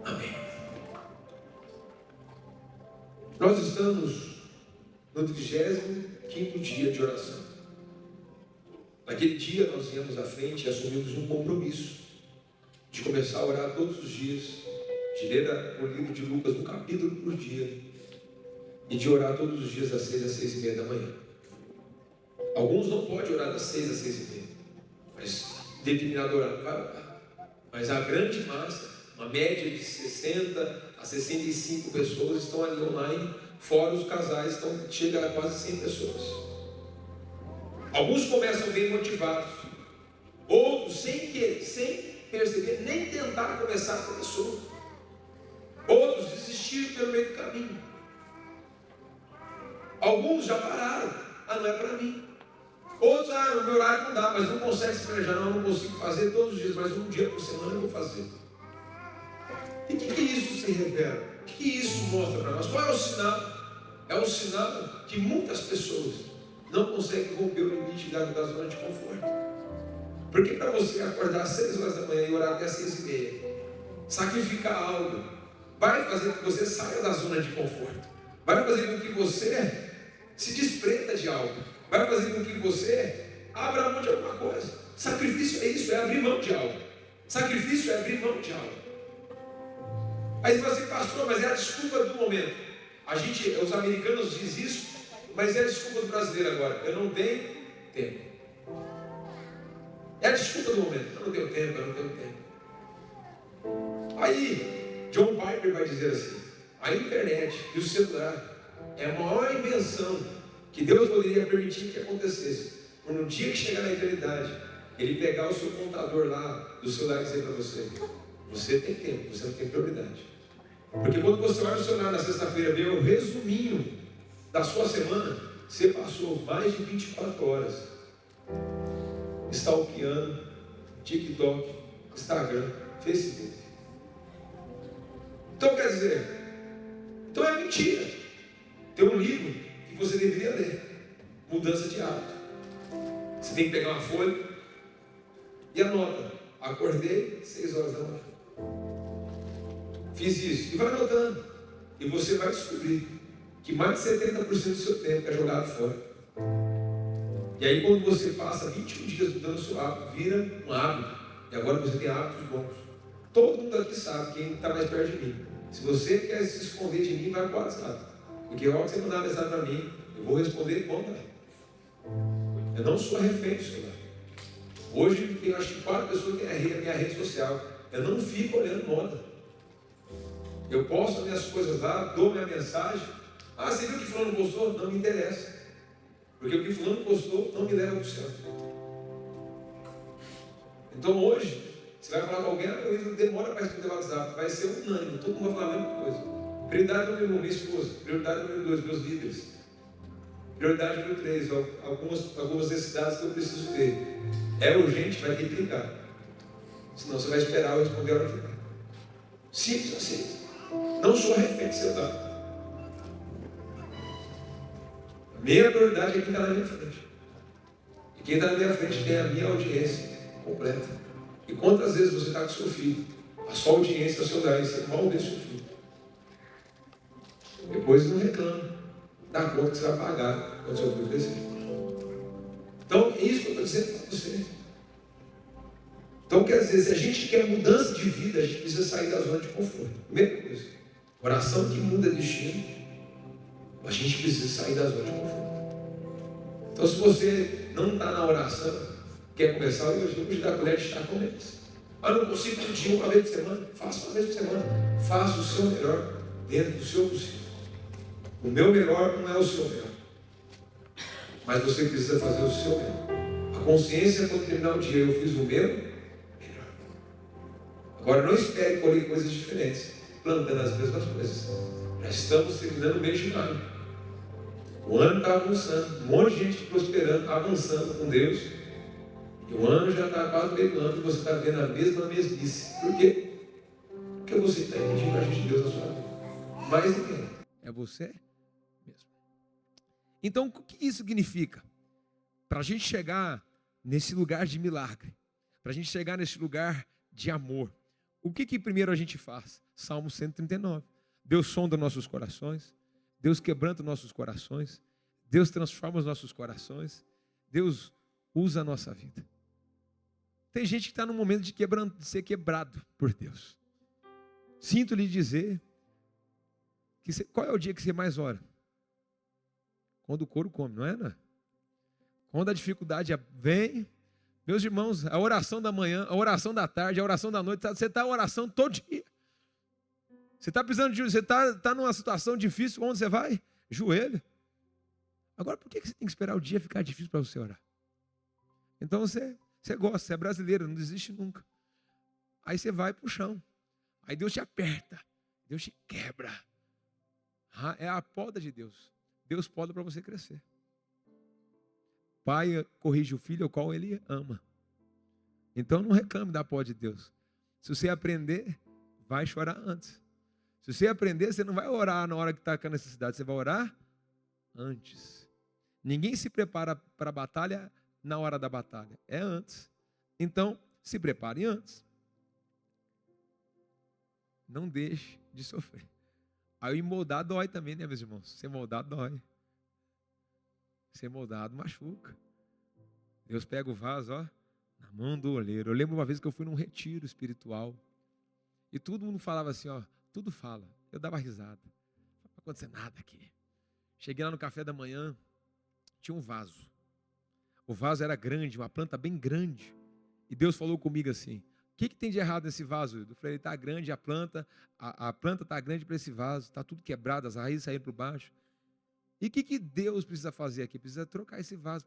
S4: Amém. Nós estamos no 35º dia de oração. Naquele dia nós viemos à frente e assumimos um compromisso de começar a orar todos os dias, de ler o livro de Lucas, um capítulo por dia, e de orar todos os dias das 6 às 6:30 da manhã. Alguns não podem orar das 6 às 6:30, mas determinado horário vai orar. Mas a grande massa, uma média de 60 a 65 pessoas estão ali online, fora os casais, chega a quase 100 pessoas. Alguns começam bem motivados, outros sem perceber, nem tentar começar, começou. Outros desistiram pelo meio do caminho. Alguns já pararam: não é para mim. Outros: no meu horário não dá, mas não consegue se planejar. Não consigo fazer todos os dias, mas um dia por semana eu vou fazer. E o que isso se revela? O que isso mostra para nós? Qual é o sinal? É um sinal que muitas pessoas não conseguem romper o limite da zona de conforto. Porque para você acordar às 6 horas da manhã e orar até às 6:30, sacrificar algo, vai fazer com que você saia da zona de conforto, vai fazer com que você se desprenda de algo, vai fazer com que você abra mão de alguma coisa. Sacrifício é isso, é abrir mão de algo. Sacrifício é abrir mão de algo. Aí você fala assim: pastor, mas é a desculpa do momento. Os americanos dizem isso, mas é a desculpa do brasileiro agora: eu não tenho tempo. É a desculpa do momento: eu não tenho tempo. Aí John Piper vai dizer assim: a internet e o celular é a maior invenção que Deus poderia permitir que acontecesse, por no dia que chegar na eternidade, Ele pegar o seu contador lá do celular e dizer para você: você tem tempo, você não tem prioridade. Porque quando você olha o celular na sexta-feira, vê o resuminho da sua semana, você passou mais de 24 horas stalkeando TikTok, Instagram, Facebook. Então quer dizer, então é mentira. Tem um livro que você deveria ler: Mudança de Hábito. Você tem que pegar uma folha e anota: acordei 6 horas da manhã, fiz isso, e vai anotando, e você vai descobrir que mais de 70% do seu tempo é jogado fora. E aí quando você passa 21 dias mudando o seu hábito, vira um hábito, e agora você tem hábitos bons. Todo mundo aqui sabe, quem está mais perto de mim. Se você quer se esconder de mim, vai para o WhatsApp, porque a hora que você mandar mensagem para mim, eu vou responder quando é. Eu não sou refém do celular. Hoje tem, acho que 4 pessoas que têm a minha rede social. Eu não fico olhando moda. Eu posto minhas coisas lá, dou minha mensagem. Você viu o que fulano postou? Não me interessa. Porque o que fulano postou não me leva para o céu. Então hoje, você vai falar com alguém: não demora para responder o WhatsApp. Vai ser unânime, todo mundo vai falar a mesma coisa. Prioridade número 1, minha esposa. Prioridade número 2, meus líderes. Prioridade número 3, algumas necessidades que eu preciso ter. É urgente, vai ter que ligar. Senão você vai esperar eu responder a hora que ligar. Simples assim. Não sou refém de celular. A minha prioridade é quem está na minha frente. E quem está na minha frente tem a minha audiência, completa. E quantas vezes você está com seu filho, a sua audiência, o seu olhar, e você mal vê seu filho. Depois não reclama da conta que você vai pagar quando seu filho crescer. Então, é isso que eu estou dizendo para você. Então, quer dizer, se a gente quer mudança de vida, a gente precisa sair da zona de conforto. Primeira coisa, oração que muda destino, a gente precisa sair da zona de conforto. Então, se você não está na oração, quer começar hoje, eu vou dar a colher de chá com eles. Eu não consigo todo dia, uma vez por semana. Faça uma vez por semana. Faça o seu melhor dentro do seu possível. O meu melhor não é o seu melhor. Mas você precisa fazer o seu melhor. A consciência, quando terminar o dia, eu fiz o meu melhor. Agora, não espere colher coisas diferentes, plantando as mesmas coisas. Já estamos terminando o mês de maio. O ano está avançando. Um monte de gente prosperando, avançando com Deus. E o ano já está quase meio do ano e você está vendo a mesma mesmice. Por quê? Porque você está impedindo a gente de Deus na sua vida. Mais ninguém. É você mesmo. Então, o que isso significa? Para a gente chegar nesse lugar de milagre, para a gente chegar nesse lugar de amor, o que primeiro a gente faz? Salmo 139. Deus sonda nossos corações, Deus quebranta nossos corações, Deus transforma os nossos corações, Deus usa a nossa vida. Tem gente que está no momento de ser quebrado por Deus. Sinto lhe dizer, qual é o dia que você mais ora? Quando o couro come, não é, né? Quando a dificuldade vem, meus irmãos, a oração da manhã, a oração da tarde, a oração da noite, você está em oração todo dia. Você está precisando de, você está numa situação difícil, onde você vai? Joelho. Agora, por que você tem que esperar o dia ficar difícil para você orar? Então você gosta, você é brasileiro, não desiste nunca. Aí você vai para o chão. Aí Deus te aperta, Deus te quebra. É a poda de Deus. Deus poda para você crescer. Pai corrige o filho ao qual ele ama. Então não reclame da poda de Deus. Se você aprender, vai chorar antes. Se você aprender, você não vai orar na hora que está com a necessidade, você vai orar antes. Ninguém se prepara para a batalha na hora da batalha, é antes. Então, se prepare antes. Não deixe de sofrer. Aí moldar dói também, né, meus irmãos? Ser moldado dói. Ser moldado machuca. Deus pega o vaso, ó, na mão do oleiro. Eu lembro uma vez que eu fui num retiro espiritual e todo mundo falava assim, ó, tudo fala. Eu dava risada. Não vai acontecer nada aqui. Cheguei lá no café da manhã, tinha um vaso. O vaso era grande, uma planta bem grande. E Deus falou comigo assim, o que tem de errado nesse vaso? Eu falei, está grande a planta está grande para esse vaso, está tudo quebrado, as raízes saíram por baixo. E o que Deus precisa fazer aqui? Precisa trocar esse vaso,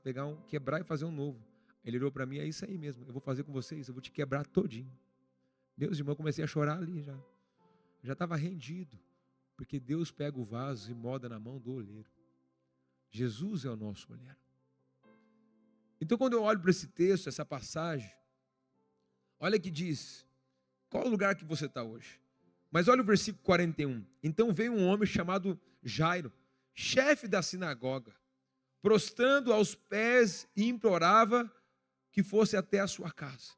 S4: quebrar e fazer um novo. Ele olhou para mim, é isso aí mesmo, eu vou fazer com você isso, eu vou te quebrar todinho. Meus irmãos, eu comecei a chorar ali já. Eu já estava rendido, porque Deus pega o vaso e molda na mão do oleiro. Jesus é o nosso oleiro. Então, quando eu olho para esse texto, essa passagem, olha que diz, qual o lugar que você está hoje? Mas olha o versículo 41. Então veio um homem chamado Jairo, chefe da sinagoga, prostrando aos pés e implorava que fosse até a sua casa.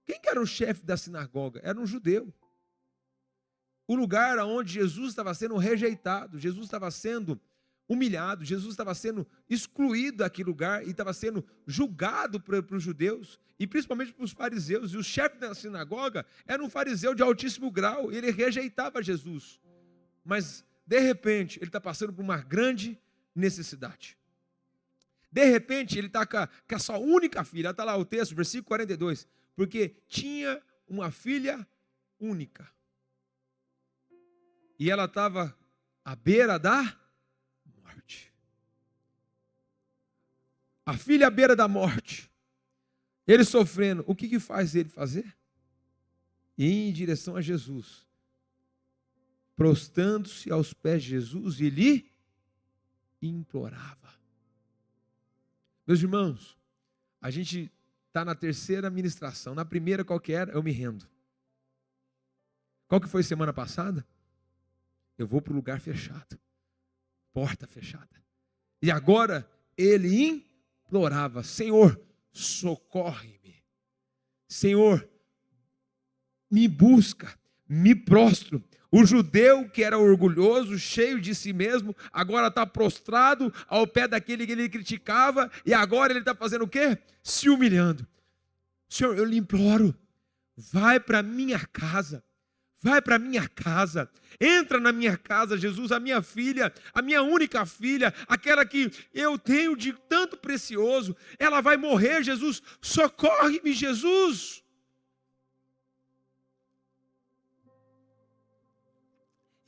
S4: Quem que era o chefe da sinagoga? Era um judeu. O lugar onde Jesus estava sendo rejeitado, Jesus estava sendo humilhado, Jesus estava sendo excluído daquele lugar e estava sendo julgado para os judeus e principalmente para os fariseus. E o chefe da sinagoga era um fariseu de altíssimo grau e ele rejeitava Jesus. Mas, de repente, ele está passando por uma grande necessidade. De repente, ele está com a sua única filha. Está lá o texto, versículo 42. Porque tinha uma filha única. E ela estava à beira da morte. A filha à beira da morte. Ele sofrendo. O que faz ele fazer? Ir em direção a Jesus. Prostrando-se aos pés de Jesus e lhe implorava. Meus irmãos, a gente está na terceira ministração. Na primeira, qual que era? Eu me rendo. Qual que foi semana passada? Eu vou para o lugar fechado. Porta fechada. E agora, ele implorava, Senhor,
S6: socorre-me. Senhor, me busca, me prostro. O judeu que era orgulhoso, cheio de si mesmo, agora está prostrado ao pé daquele que ele criticava, e agora ele está fazendo o quê? Se humilhando. Senhor, eu lhe imploro, vai para minha casa. Vai para minha casa, entra na minha casa, Jesus, a minha filha, a minha única filha, aquela que eu tenho de tanto precioso, ela vai morrer, Jesus, socorre-me, Jesus.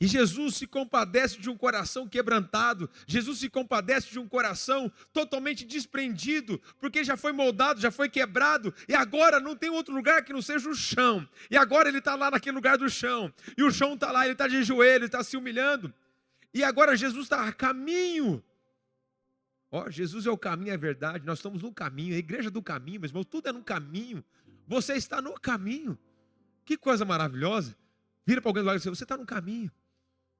S6: E Jesus se compadece de um coração quebrantado, Jesus se compadece de um coração totalmente desprendido, porque já foi moldado, já foi quebrado, e agora não tem outro lugar que não seja o chão. E agora ele está lá naquele lugar do chão, e o chão está lá, ele está de joelho, ele está se humilhando, e agora Jesus está a caminho. Jesus é o caminho, é a verdade, nós estamos no caminho, a igreja do caminho, meu irmão, tudo é no caminho, você está no caminho, que coisa maravilhosa. Vira para alguém do lado e diz, você está no caminho.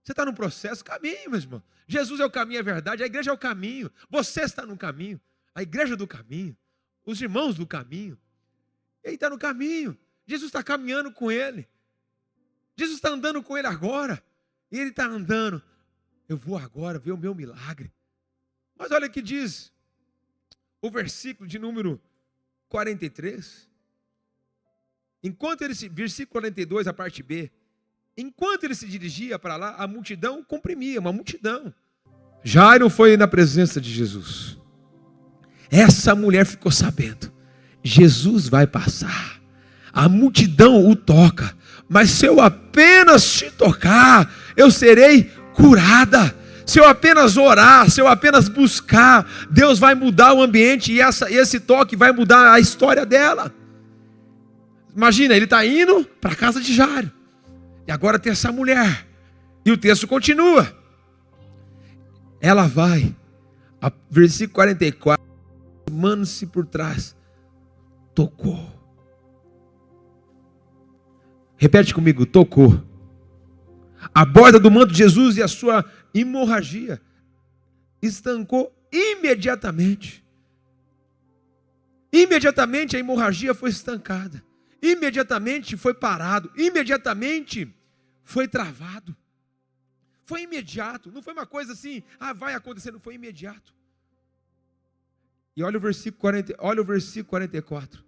S6: Você está no processo, caminho, meu irmão. Jesus é o caminho, é a verdade, a igreja é o caminho. Você está no caminho, a igreja do caminho, os irmãos do caminho. Ele está no caminho, Jesus está caminhando com ele. Jesus está andando com ele agora. E ele está andando. Eu vou agora ver o meu milagre. Mas olha o que diz o versículo de número 43. Versículo 42, a parte B. Enquanto ele se dirigia para lá, a multidão comprimia, uma multidão. Jairo foi na presença de Jesus. Essa mulher ficou sabendo. Jesus vai passar. A multidão o toca. Mas se eu apenas te tocar, eu serei curada. Se eu apenas orar, se eu apenas buscar, Deus vai mudar o ambiente e esse toque vai mudar a história dela. Imagina, ele está indo para a casa de Jairo. E agora tem essa mulher. E o texto continua. Ela vai. Versículo 44. Mano-se por trás. Tocou. Repete comigo. Tocou. A borda do manto de Jesus e a sua hemorragia estancou imediatamente. Imediatamente a hemorragia foi estancada. Imediatamente foi parado, imediatamente foi travado. Foi imediato, não foi uma coisa assim, vai acontecer, não foi imediato. E olha o versículo 44.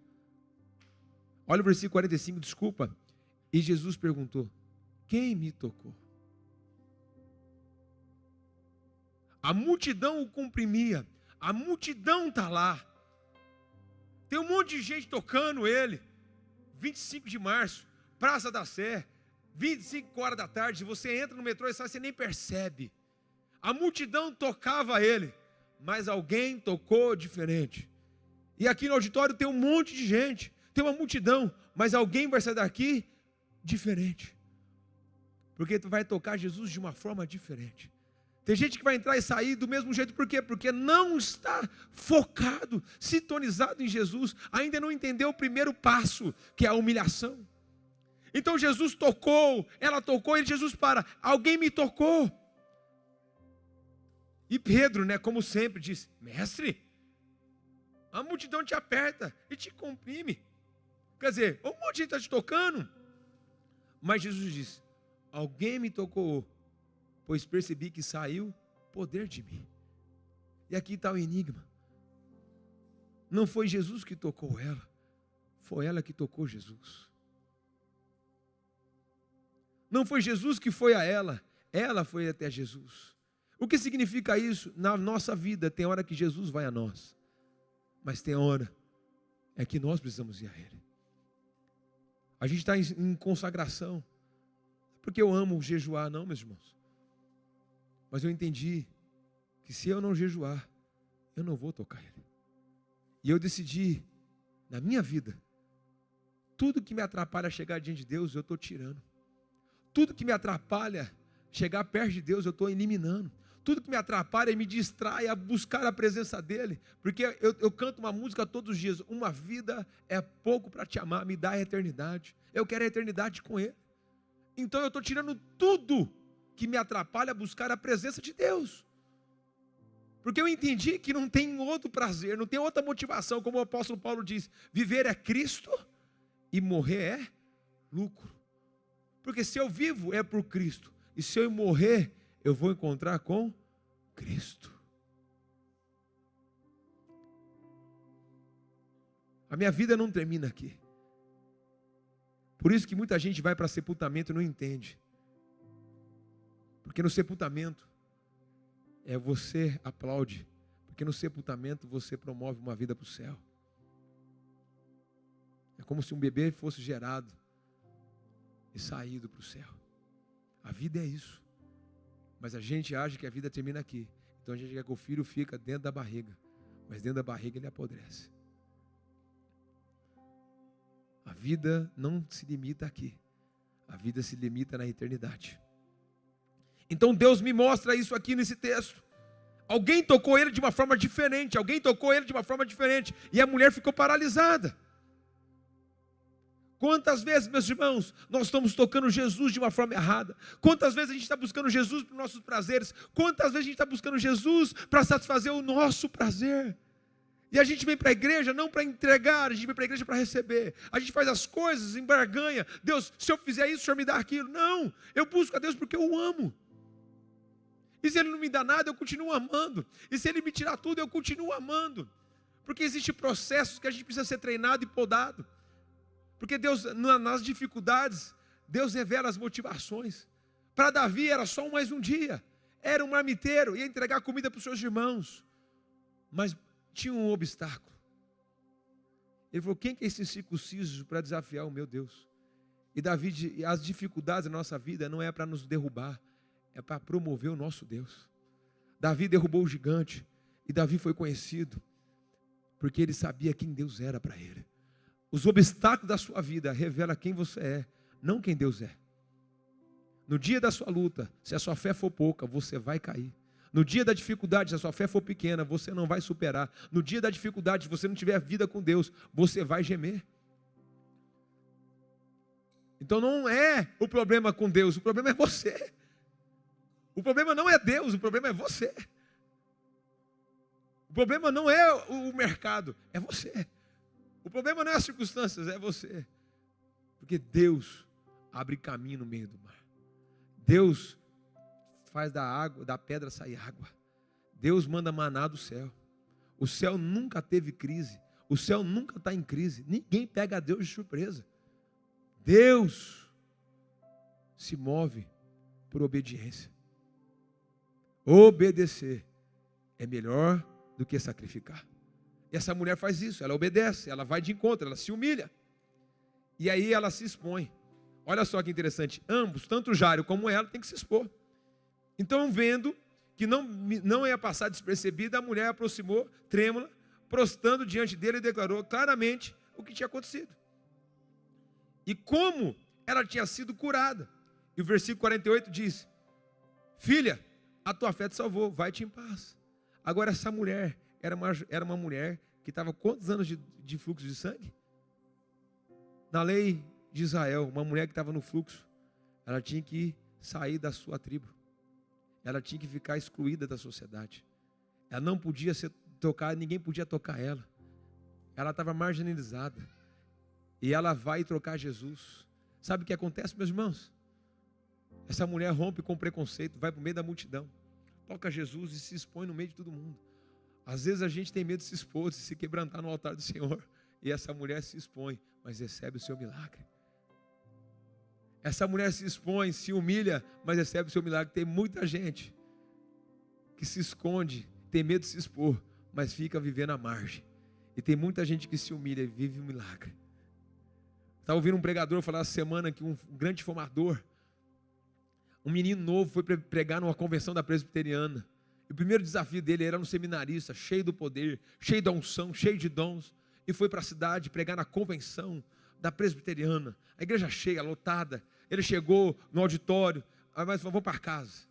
S6: Olha o versículo 45, desculpa. E Jesus perguntou: quem me tocou? A multidão o comprimia, a multidão está lá. Tem um monte de gente tocando ele. 25 de março, Praça da Sé, 25 horas da tarde, você entra no metrô e sai, você nem percebe. A multidão tocava ele, mas alguém tocou diferente. E aqui no auditório tem um monte de gente, tem uma multidão, mas alguém vai sair daqui diferente. Porque tu vai tocar Jesus de uma forma diferente. Tem gente que vai entrar e sair do mesmo jeito, por quê? Porque não está focado, sintonizado em Jesus, ainda não entendeu o primeiro passo, que é a humilhação. Então Jesus tocou, ela tocou, e Jesus para, alguém me tocou. E Pedro, como sempre, diz: mestre, a multidão te aperta e te comprime. Quer dizer, um monte de gente está te tocando. Mas Jesus diz: alguém me tocou, pois percebi que saiu poder de mim. E aqui está o enigma. Não foi Jesus que tocou ela, foi ela que tocou Jesus. Não foi Jesus que foi a ela foi até Jesus. O que significa isso? Na nossa vida tem hora que Jesus vai a nós, mas tem hora que nós precisamos ir a Ele. A gente está em consagração, porque eu amo jejuar, não, meus irmãos. Mas eu entendi que se eu não jejuar, eu não vou tocar Ele. E eu decidi, na minha vida, tudo que me atrapalha a chegar diante de Deus, eu estou tirando. Tudo que me atrapalha chegar perto de Deus, eu estou eliminando. Tudo que me atrapalha e me distrai a buscar a presença dEle. Porque eu canto uma música todos os dias: uma vida é pouco para te amar, me dá a eternidade. Eu quero a eternidade com Ele. Então eu estou tirando tudo que me atrapalha a buscar a presença de Deus. Porque eu entendi que não tem outro prazer, não tem outra motivação, como o apóstolo Paulo diz, viver é Cristo e morrer é lucro. Porque se eu vivo é por Cristo, e se eu morrer, eu vou encontrar com Cristo. A minha vida não termina aqui. Por isso que muita gente vai para sepultamento e não entende. Porque no sepultamento, você aplaude. Porque no sepultamento você promove uma vida para o céu. É como se um bebê fosse gerado e saído para o céu. A vida é isso. Mas a gente acha que a vida termina aqui. Então a gente quer que o filho fica dentro da barriga. Mas dentro da barriga ele apodrece. A vida não se limita aqui. A vida se limita na eternidade. Então Deus me mostra isso aqui nesse texto. Alguém tocou ele de uma forma diferente. E a mulher ficou paralisada. Quantas vezes, meus irmãos, nós estamos tocando Jesus de uma forma errada? Quantas vezes a gente está buscando Jesus para os nossos prazeres? Quantas vezes a gente está buscando Jesus para satisfazer o nosso prazer? E a gente vem para a igreja não para entregar, a gente vem para a igreja para receber. A gente faz as coisas em barganha. Deus, se eu fizer isso, o Senhor me dá aquilo. Não, eu busco a Deus porque eu o amo. E se Ele não me dá nada, eu continuo amando. E se Ele me tirar tudo, eu continuo amando. Porque existem processos que a gente precisa ser treinado e podado. Porque Deus, nas dificuldades, Deus revela as motivações. Para Davi era só mais um dia. Era um marmiteiro, ia entregar comida para os seus irmãos. Mas tinha um obstáculo. Ele falou, quem que é esse incircunciso para desafiar o meu Deus? E Davi, as dificuldades da nossa vida não é para nos derrubar, é para promover o nosso Deus. Davi derrubou o gigante, e Davi foi conhecido, porque ele sabia quem Deus era para ele. Os obstáculos da sua vida revelam quem você é, não quem Deus é. No dia da sua luta, se a sua fé for pouca, você vai cair. No dia da dificuldade, se a sua fé for pequena, você não vai superar. No dia da dificuldade, se você não tiver vida com Deus, você vai gemer. Então não é o problema com Deus, o problema é você. O problema não é Deus, o problema é você. O problema não é o mercado, é você. O problema não é as circunstâncias, é você. Porque Deus abre caminho no meio do mar. Deus faz da pedra sair água. Deus manda maná do céu. O céu nunca teve crise. O céu nunca está em crise. Ninguém pega Deus de surpresa. Deus se move por obediência. Obedecer é melhor do que sacrificar. E essa mulher faz isso, ela obedece, ela vai de encontro, ela se humilha. E aí ela se expõe. Olha só que interessante, ambos, tanto Jairo como ela, tem que se expor. Então, vendo que não ia passar despercebida, a mulher aproximou, trêmula, prostrando diante dele e declarou claramente o que tinha acontecido. E como ela tinha sido curada. E o versículo 48 diz, filha, a tua fé te salvou, vai-te em paz. Agora essa mulher era uma mulher que estava quantos anos de fluxo de sangue? Na lei de Israel, uma mulher que estava no fluxo, ela tinha que sair da sua tribo. Ela tinha que ficar excluída da sociedade. Ela não podia ser tocada, ninguém podia tocar ela. Ela estava marginalizada. E ela vai trocar Jesus. Sabe o que acontece, meus irmãos? Essa mulher rompe com preconceito, vai para o meio da multidão, toca Jesus e se expõe no meio de todo mundo. Às vezes a gente tem medo de se expor, de se quebrantar no altar do Senhor. E essa mulher se expõe, mas recebe o seu milagre. Essa mulher se expõe, se humilha, mas recebe o seu milagre. Tem muita gente que se esconde, tem medo de se expor, mas fica vivendo à margem. E tem muita gente que se humilha e vive um milagre. Estava ouvindo um pregador falar essa semana que um grande formador, um menino novo foi pregar numa convenção da presbiteriana. E o primeiro desafio dele era um seminarista, cheio do poder, cheio da unção, cheio de dons. E foi para a cidade pregar na convenção da presbiteriana. A igreja cheia, lotada. Ele chegou no auditório, mas falou, vamos para casa.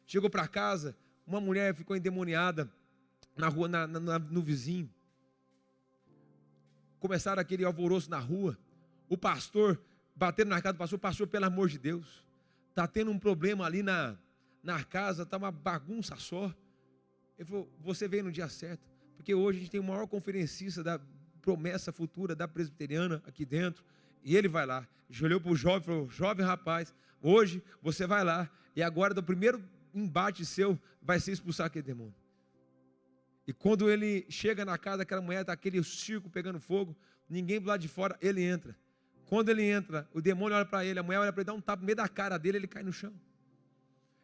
S6: Chegou para casa, uma mulher ficou endemoniada na rua, no vizinho. Começaram aquele alvoroço na rua. O pastor, batendo na casa do pastor, pelo amor de Deus, está tendo um problema ali na casa, está uma bagunça só. Ele falou, você veio no dia certo, porque hoje a gente tem o maior conferencista da promessa futura da presbiteriana aqui dentro, e ele vai lá. Ele olhou para o jovem e falou, jovem rapaz, hoje você vai lá, e agora do primeiro embate seu, vai ser expulsar aquele demônio. E quando ele chega na casa daquela mulher, está aquele circo pegando fogo, ninguém do lado de fora, ele entra. Quando ele entra, o demônio olha para ele, a mulher olha para ele, dá um tapa no meio da cara dele, ele cai no chão.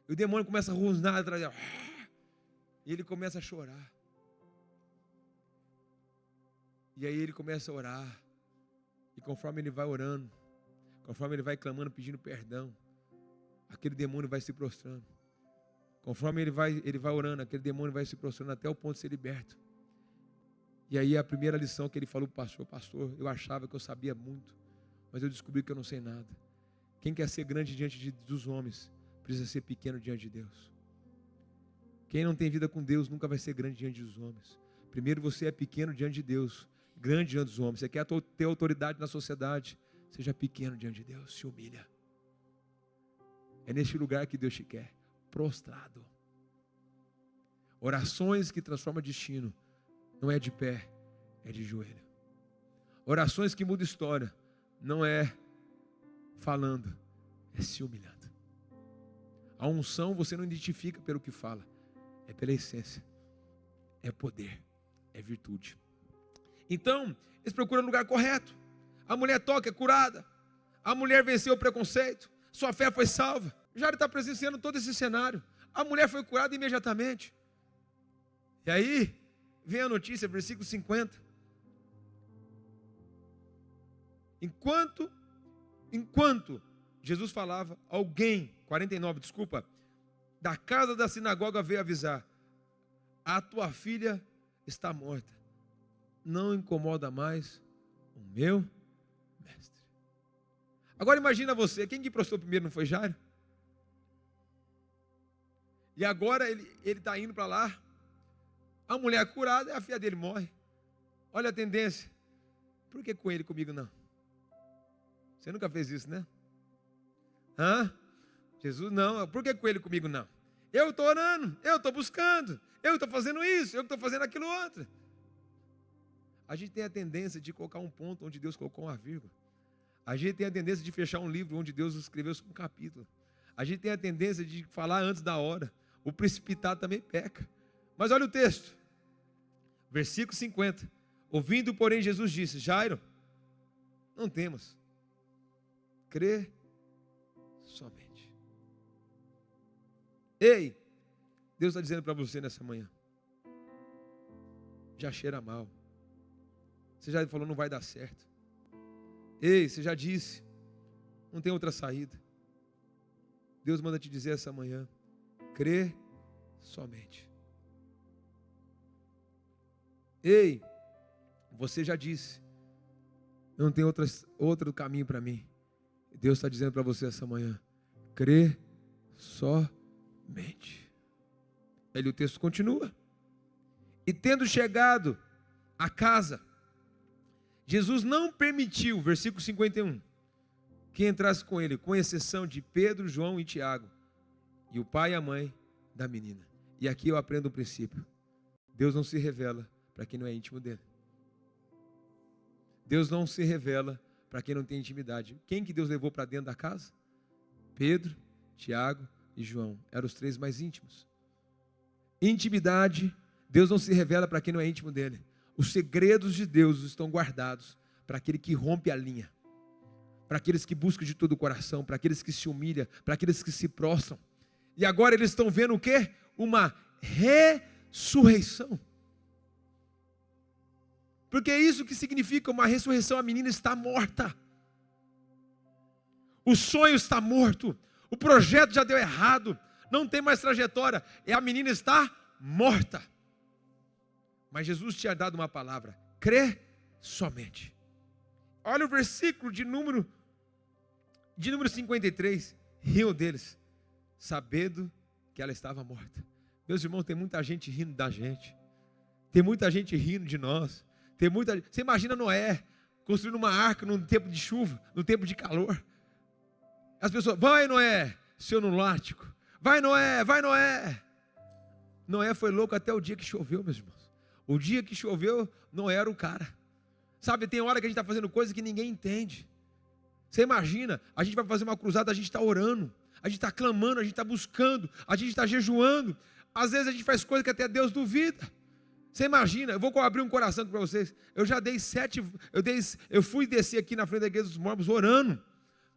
S6: E o demônio começa a rosnar atrás dele. E ele começa a chorar. E aí ele começa a orar. E conforme ele vai orando, conforme ele vai clamando, pedindo perdão, aquele demônio vai se prostrando. Conforme ele vai orando, aquele demônio vai se prostrando até o ponto de ser liberto. E aí a primeira lição que ele falou para o pastor, eu achava que eu sabia muito, mas eu descobri que eu não sei nada. Quem quer ser grande diante dos homens, precisa ser pequeno diante de Deus. Quem não tem vida com Deus nunca vai ser grande diante dos homens. Primeiro você é pequeno diante de Deus, grande diante dos homens. Você quer ter autoridade na sociedade, seja pequeno diante de Deus, se humilha. É neste lugar que Deus te quer, prostrado. Orações que transformam destino, não é de pé, é de joelho. Orações que mudam história, não é falando, é se humilhando. A unção você não identifica pelo que fala, é pela essência, é poder, é virtude. Então, eles procuram o lugar correto. A mulher toca, é curada. A mulher venceu o preconceito. Sua fé foi salva. Jairo está presenciando todo esse cenário. A mulher foi curada imediatamente. E aí, vem a notícia, versículo 50. Enquanto Jesus falava, alguém, 49, desculpa, da casa da sinagoga veio avisar, a tua filha está morta, não incomoda mais o meu mestre. Agora imagina você, quem que prostrou primeiro não foi Jairo? E agora ele está indo para lá, a mulher curada, a filha dele morre. Olha a tendência, por que com ele, comigo não? Você nunca fez isso, né? Jesus não, por que com ele, comigo não? Eu estou orando, eu estou buscando, eu estou fazendo isso, eu estou fazendo aquilo outro. A gente tem a tendência de colocar um ponto onde Deus colocou uma vírgula. A gente tem a tendência de fechar um livro onde Deus escreveu um capítulo. A gente tem a tendência de falar antes da hora. O precipitado também peca. Mas olha o texto. Versículo 50. Ouvindo, porém, Jesus disse, Jairo, não temas. Crê somente. Ei, Deus está dizendo para você nessa manhã. Já cheira mal. Você já falou, não vai dar certo. Ei, você já disse, não tem outra saída. Deus manda te dizer essa manhã, crê somente. Ei, você já disse, não tem outro caminho para mim. Deus está dizendo para você essa manhã, crê somente. Aí o texto continua. E tendo chegado à casa, Jesus não permitiu, versículo 51, que entrasse com ele, com exceção de Pedro, João e Tiago, e o pai e a mãe da menina. E aqui eu aprendo um princípio. Deus não se revela para quem não é íntimo dele. Deus não se revela para quem não tem intimidade. Quem que Deus levou para dentro da casa? Pedro, Tiago e João. Eram os três mais íntimos. Intimidade, Deus não se revela para quem não é íntimo dele. Os segredos de Deus estão guardados para aquele que rompe a linha, para aqueles que buscam de todo o coração, para aqueles que se humilham, para aqueles que se prostram. E agora eles estão vendo o quê? Uma ressurreição. Porque é isso que significa uma ressurreição. A menina está morta. O sonho está morto. O projeto já deu errado. Não tem mais trajetória. E a menina está morta. Mas Jesus tinha dado uma palavra. Crê somente. Olha o versículo de número 53. Riam deles, sabendo que ela estava morta. Meus irmãos, tem muita gente rindo da gente. Tem muita gente rindo de nós. Você imagina Noé construindo uma arca num tempo de chuva, num tempo de calor. As pessoas, vai Noé, seu lunático. Vai Noé, vai Noé. Noé foi louco até o dia que choveu, meus irmãos. O dia que choveu, Noé era o cara. Sabe, tem hora que a gente está fazendo coisa que ninguém entende. Você imagina, a gente vai fazer uma cruzada, a gente está orando, a gente está clamando, a gente está buscando, a gente está jejuando. Às vezes a gente faz coisa que até Deus duvida. Você imagina, eu vou abrir um coração para vocês. Eu já dei eu fui descer aqui na frente da igreja dos Mormons orando,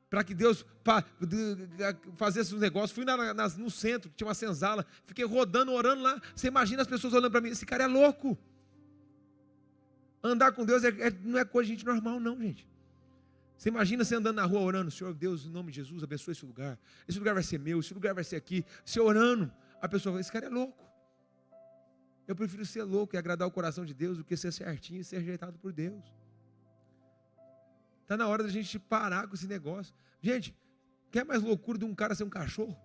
S6: para que Deus fizesse os negócios. Fui no centro, tinha uma senzala, fiquei rodando, orando lá. Você imagina as pessoas olhando para mim, esse cara é louco. Andar com Deus não é coisa de gente normal não, gente. Você imagina você andando na rua orando, Senhor Deus, em nome de Jesus, abençoe esse lugar vai ser meu, esse lugar vai ser aqui. Você orando, a pessoa fala, esse cara é louco. Eu prefiro ser louco e agradar o coração de Deus do que ser certinho e ser rejeitado por Deus. Está na hora da gente parar com esse negócio. Gente, quer mais loucura de um cara ser um cachorro?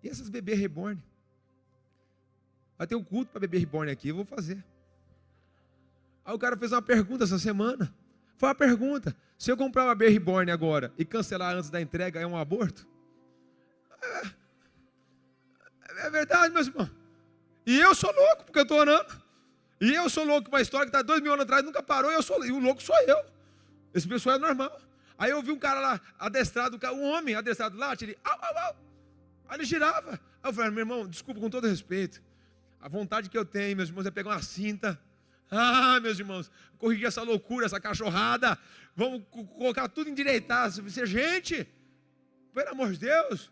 S6: E essas bebês reborn? Vai ter um culto para bebê reborn aqui, eu vou fazer. Aí o cara fez uma pergunta essa semana. Foi uma pergunta: se eu comprar uma bebê reborn agora e cancelar antes da entrega, é um aborto? É verdade, meus irmãos. E eu sou louco, porque eu estou orando. E eu sou louco com uma história que está 2000 anos atrás, nunca parou, e o louco sou eu. Esse pessoal é normal. Aí eu vi um cara lá, adestrado, um homem adestrado lá, ele, au. Aí ele girava. Aí eu falei, meu irmão, desculpa com todo respeito. A vontade que eu tenho, meus irmãos, é pegar uma cinta. Meus irmãos, corrigir essa loucura, essa cachorrada. Vamos colocar tudo endireitar. Gente, pelo amor de Deus.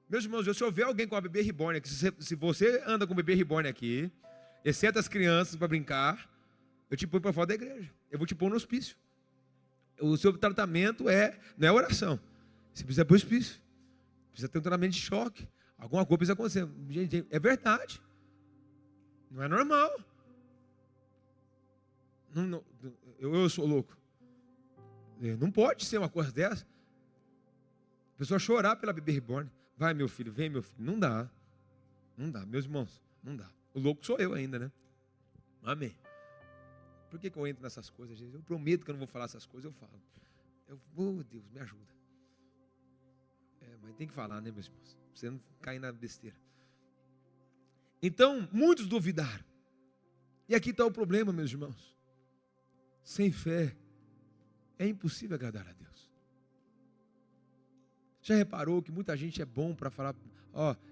S6: Meus irmãos, se eu ver alguém com a bebê reborn aqui, se você anda com o bebê reborn aqui, exceto as crianças para brincar, eu te ponho para fora da igreja. Eu vou te pôr no hospício. O seu tratamento não é oração. Você precisa ir para o hospício. Precisa ter um tratamento de choque. Alguma coisa precisa acontecer. Gente, é verdade. Não é normal. Eu sou louco. Não pode ser uma coisa dessa. A pessoa chorar pela bebê reborn. Vai, meu filho, vem, meu filho. Não dá. Não dá, meus irmãos. Não dá. O louco sou eu ainda, né? Amém. Por que eu entro nessas coisas, gente? Eu prometo que eu não vou falar essas coisas, eu falo. Deus, me ajuda. Mas tem que falar, né, meus irmãos? Pra você não cair na besteira. Então, muitos duvidaram. E aqui está o problema, meus irmãos. Sem fé, é impossível agradar a Deus. Já reparou que muita gente é bom para falar,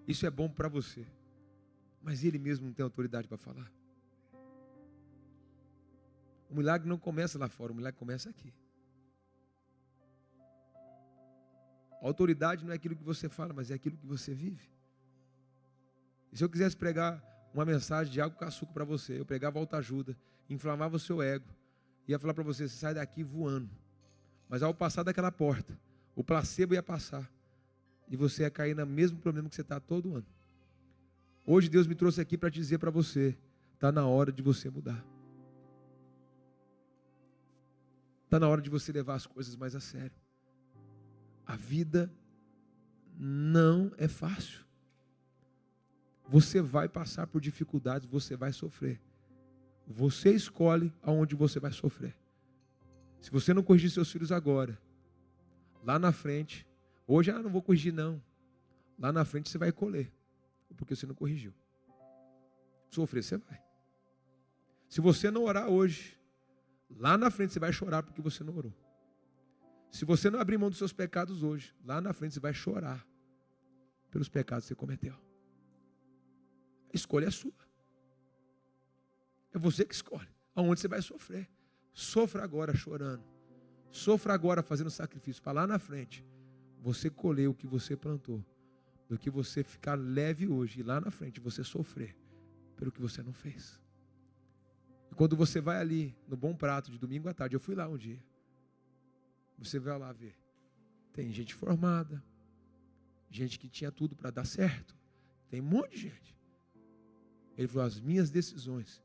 S6: isso é bom para você. Mas ele mesmo não tem autoridade para falar. O milagre não começa lá fora, o milagre começa aqui. A autoridade não é aquilo que você fala, mas é aquilo que você vive. E se eu quisesse pregar uma mensagem de água com açúcar para você, eu pregava autoajuda, inflamava o seu ego, ia falar para você, você sai daqui voando. Mas ao passar daquela porta, o placebo ia passar, e você ia cair no mesmo problema que você está todo ano. Hoje Deus me trouxe aqui para dizer para você, está na hora de você mudar. Está na hora de você levar as coisas mais a sério. A vida não é fácil. Você vai passar por dificuldades, você vai sofrer. Você escolhe aonde você vai sofrer. Se você não corrigir seus filhos agora, lá na frente, hoje não vou corrigir não. Lá na frente você vai colher, porque você não corrigiu. Sofrer você vai. Se você não orar hoje, lá na frente você vai chorar porque você não orou. Se você não abrir mão dos seus pecados hoje, lá na frente você vai chorar pelos pecados que você cometeu. A escolha é sua. É você que escolhe aonde você vai sofrer. Sofra agora chorando. Sofra agora fazendo sacrifício, para lá na frente você colher o que você plantou, do que você ficar leve hoje e lá na frente você sofrer pelo que você não fez. E quando você vai ali no Bom Prato de domingo à tarde, eu fui lá um dia, você vai lá ver, tem gente formada, gente que tinha tudo para dar certo, tem um monte de gente. Ele falou, as minhas decisões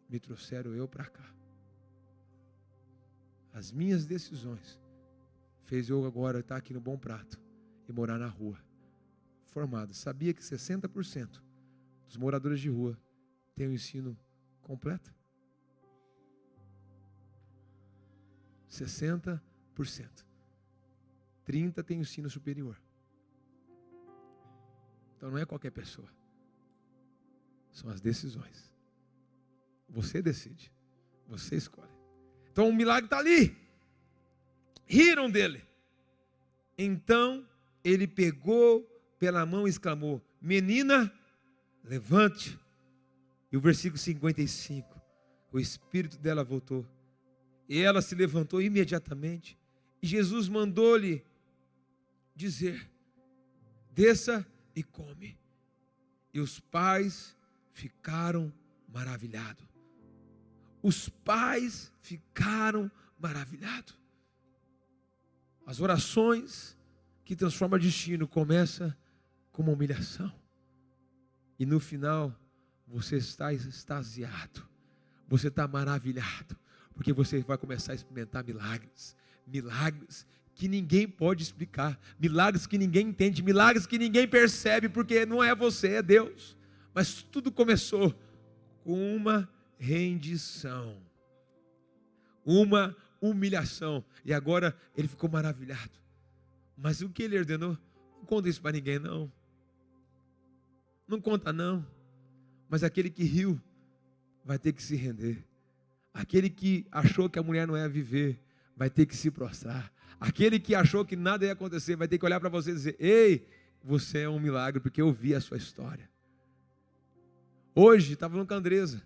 S6: me trouxeram eu para cá. As minhas decisões fez eu agora estar aqui no Bom Prato e morar na rua, formado. Sabia que 60% dos moradores de rua têm o ensino completo? 60%. 30% tem o ensino superior. Então não é qualquer pessoa. são as decisões. Você decide, você escolhe. Então o milagre está ali. Riram dele. Então ele pegou pela mão e exclamou: menina, levante. E o versículo 55, o espírito dela voltou. E ela se levantou imediatamente. E Jesus mandou-lhe dizer: desça e come. E os pais ficaram maravilhados. Os pais ficaram maravilhados. As orações que transformam destino começam com uma humilhação. E no final, você está extasiado. Você está maravilhado. Porque você vai começar a experimentar milagres. Milagres que ninguém pode explicar. Milagres que ninguém entende. Milagres que ninguém percebe. Porque não é você, é Deus. Mas tudo começou com uma rendição. Uma humilhação. E agora ele ficou maravilhado. Mas o que ele ordenou? Não conta isso para ninguém, não. Não conta, não. Mas aquele que riu vai ter que se render. Aquele que achou que a mulher não ia viver vai ter que se prostrar. Aquele que achou que nada ia acontecer vai ter que olhar para você e dizer: ei, você é um milagre, porque eu vi a sua história. Hoje, estava falando com a Andresa,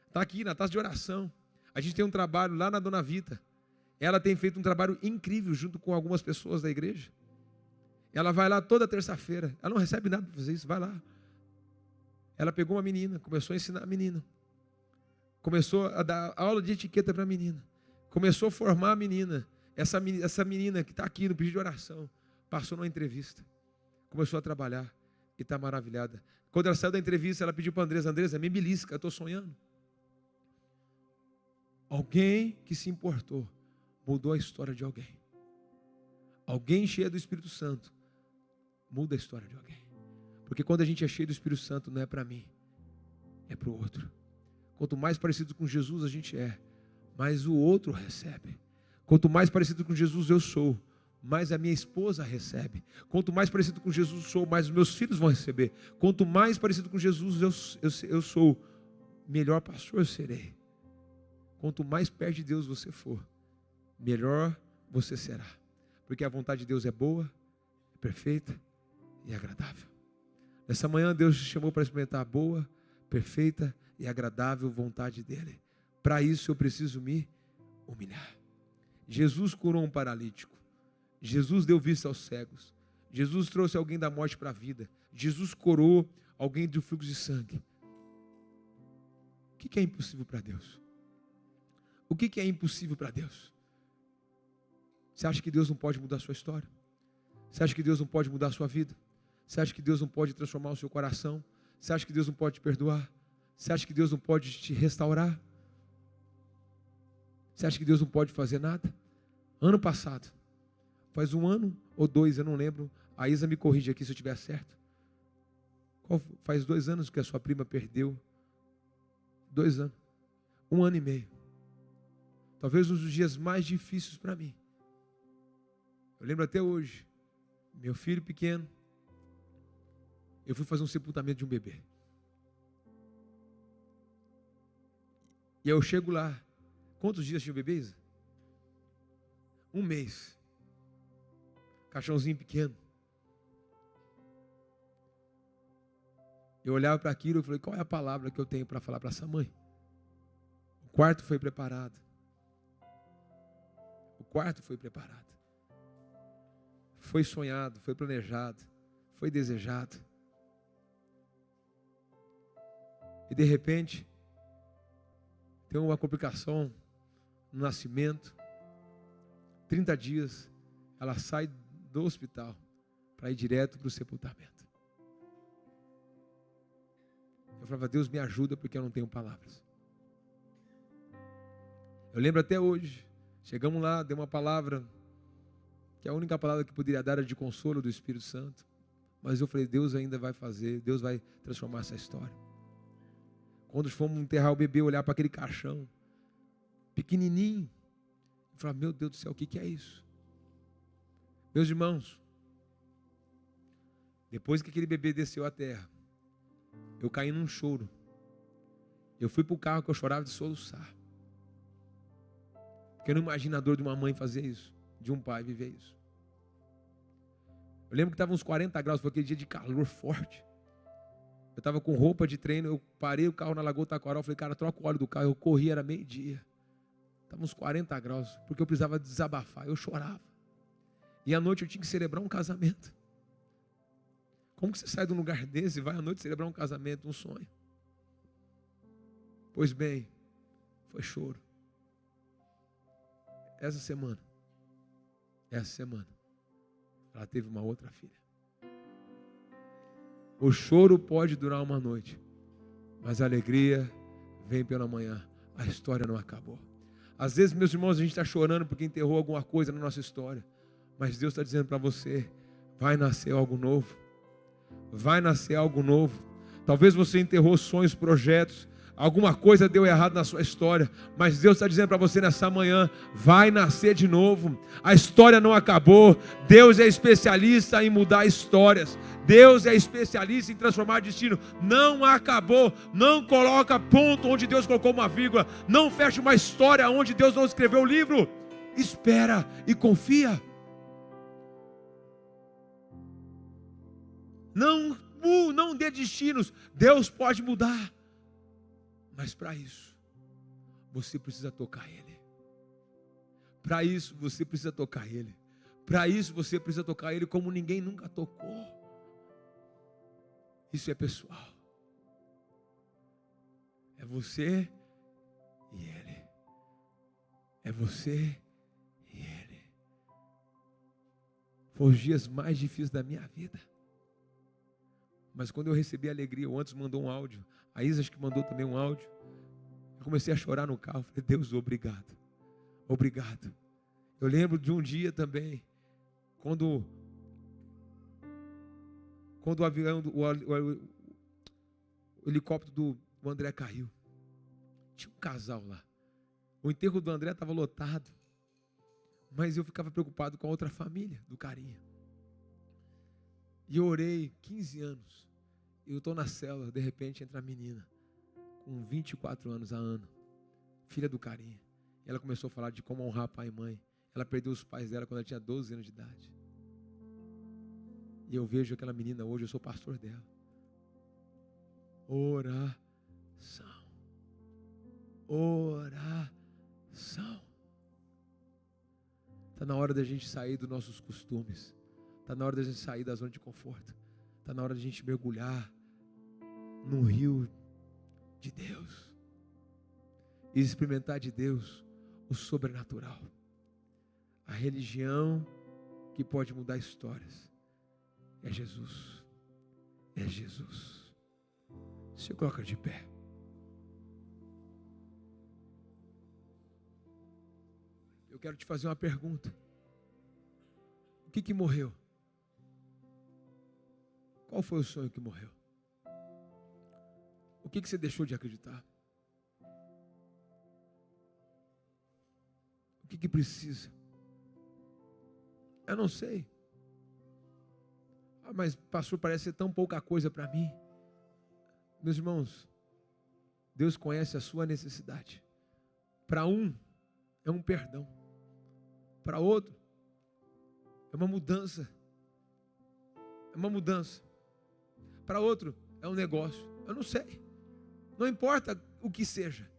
S6: está aqui na taça de oração. A gente tem um trabalho lá na Dona Vita. Ela tem feito um trabalho incrível junto com algumas pessoas da igreja. Ela vai lá toda terça-feira. Ela não recebe nada para fazer isso, vai lá. Ela pegou uma menina, começou a ensinar a menina. Começou a dar aula de etiqueta para a menina. Começou a formar a menina. Essa menina que está aqui no pedido de oração, passou numa entrevista. Começou a trabalhar e está maravilhada. Quando ela saiu da entrevista, ela pediu para a Andresa: Andresa, me belisca, eu estou sonhando. Alguém que se importou mudou a história de alguém. Alguém cheio do Espírito Santo muda a história de alguém. Porque quando a gente é cheio do Espírito Santo, não é para mim, é para o outro. Quanto mais parecido com Jesus a gente é, mais o outro recebe. Quanto mais parecido com Jesus eu sou, mais a minha esposa recebe. Quanto mais parecido com Jesus eu sou, mais os meus filhos vão receber. Quanto mais parecido com Jesus eu sou, melhor pastor eu serei. Quanto mais perto de Deus você for, melhor você será. Porque a vontade de Deus é boa, é perfeita e agradável. Nessa manhã Deus te chamou para experimentar a boa, perfeita e agradável vontade dEle. Para isso eu preciso me humilhar. Jesus curou um paralítico. Jesus deu vista aos cegos. Jesus trouxe alguém da morte para a vida. Jesus curou alguém do fluxo de sangue. O que é impossível para Deus? O que é impossível para Deus? Você acha que Deus não pode mudar a sua história? Você acha que Deus não pode mudar a sua vida? Você acha que Deus não pode transformar o seu coração? Você acha que Deus não pode te perdoar? Você acha que Deus não pode te restaurar? Você acha que Deus não pode fazer nada? Ano passado, faz 1 ano ou 2, eu não lembro. A Isa me corrige aqui se eu estiver certo. Faz 2 anos que a sua prima perdeu. 2 anos. 1 ano e meio. Talvez um dos dias mais difíceis para mim. Eu lembro até hoje. Meu filho pequeno. Eu fui fazer um sepultamento de um bebê. E eu chego lá. Quantos dias tinha o bebê, Isa? 1 mês. Caixãozinho pequeno. Eu olhava para aquilo e falei: qual é a palavra que eu tenho para falar para essa mãe? O quarto foi preparado. O quarto foi preparado. Foi sonhado, foi planejado, foi desejado. E de repente, tem uma complicação no nascimento. 30 dias, ela sai do hospital para ir direto para o sepultamento. Eu falava: Deus me ajuda, porque eu não tenho palavras. Eu lembro até hoje, chegamos lá, deu uma palavra, que a única palavra que poderia dar era de consolo do Espírito Santo. Mas eu falei: Deus ainda vai fazer, Deus vai transformar essa história. Quando fomos enterrar o bebê, olhar para aquele caixão, pequenininho, eu falei: meu Deus do céu, o que é isso? Meus irmãos, depois que aquele bebê desceu à terra, eu caí num choro, Eu fui para o carro que eu chorava de soluçar. Porque eu não imagino a dor de uma mãe fazer isso, de um pai viver isso. Eu lembro que estava uns 40 graus, foi aquele dia de calor forte. Eu estava com roupa de treino, eu parei o carro na Lagoa Taquaral, falei, cara, troca o óleo do carro. Eu corri, era meio-dia. Estava uns 40 graus, porque eu precisava desabafar, eu chorava. E à noite eu tinha que celebrar um casamento. Como que você sai de um lugar desse e vai à noite celebrar um casamento, um sonho? Pois bem, foi choro. Essa semana, ela teve uma outra filha. O choro pode durar uma noite, mas a alegria vem pela manhã. A história não acabou. Às vezes, meus irmãos, a gente está chorando porque enterrou alguma coisa na nossa história. Mas Deus está dizendo para você, vai nascer algo novo. Vai nascer algo novo. Talvez você enterrou sonhos, projetos. Alguma coisa deu errado na sua história. Mas Deus está dizendo para você nessa manhã, vai nascer de novo. A história não acabou. Deus é especialista em mudar histórias. Deus é especialista em transformar destino. Não acabou. Não coloca ponto onde Deus colocou uma vírgula. Não fecha uma história onde Deus não escreveu o livro. Espera e confia. Não dê destinos. Deus pode mudar. Mas para isso, você precisa tocar Ele. Para isso, você precisa tocar Ele. Para isso, você precisa tocar Ele como ninguém nunca tocou. Isso é pessoal. É você e Ele. É você e Ele. Foram os dias mais difíceis da minha vida. Mas quando eu recebi a alegria, o Antes mandou um áudio. A Isa acho que mandou também um áudio. Eu comecei a chorar no carro. Falei, Deus, obrigado. Obrigado. Eu lembro de um dia também, quando o avião, o helicóptero do André caiu. Tinha um casal lá. O enterro do André estava lotado. Mas eu ficava preocupado com a outra família, do carinha. E eu orei 15 anos. Eu estou na célula, de repente entra a menina, com 24 anos, a Ana, filha do carinha. E ela começou a falar de como honrar pai e mãe. Ela perdeu os pais dela quando ela tinha 12 anos de idade. E eu vejo aquela menina hoje, eu sou pastor dela. Oração. Oração. Está na hora da gente sair dos nossos costumes. Está na hora da gente sair da zona de conforto. Está na hora da gente mergulhar no rio de Deus. E experimentar de Deus o sobrenatural. A religião que pode mudar histórias. É Jesus. É Jesus. Se coloca de pé. Eu quero te fazer uma pergunta. O que morreu? Qual foi o sonho que morreu? O que você deixou de acreditar? O que precisa? Eu não sei. Mas pastor, parece ser tão pouca coisa para mim. Meus irmãos, Deus conhece a sua necessidade. Para um, é um perdão. Para outro, é uma mudança. É uma mudança. Para outro, é um negócio. Eu não sei. Não importa o que seja.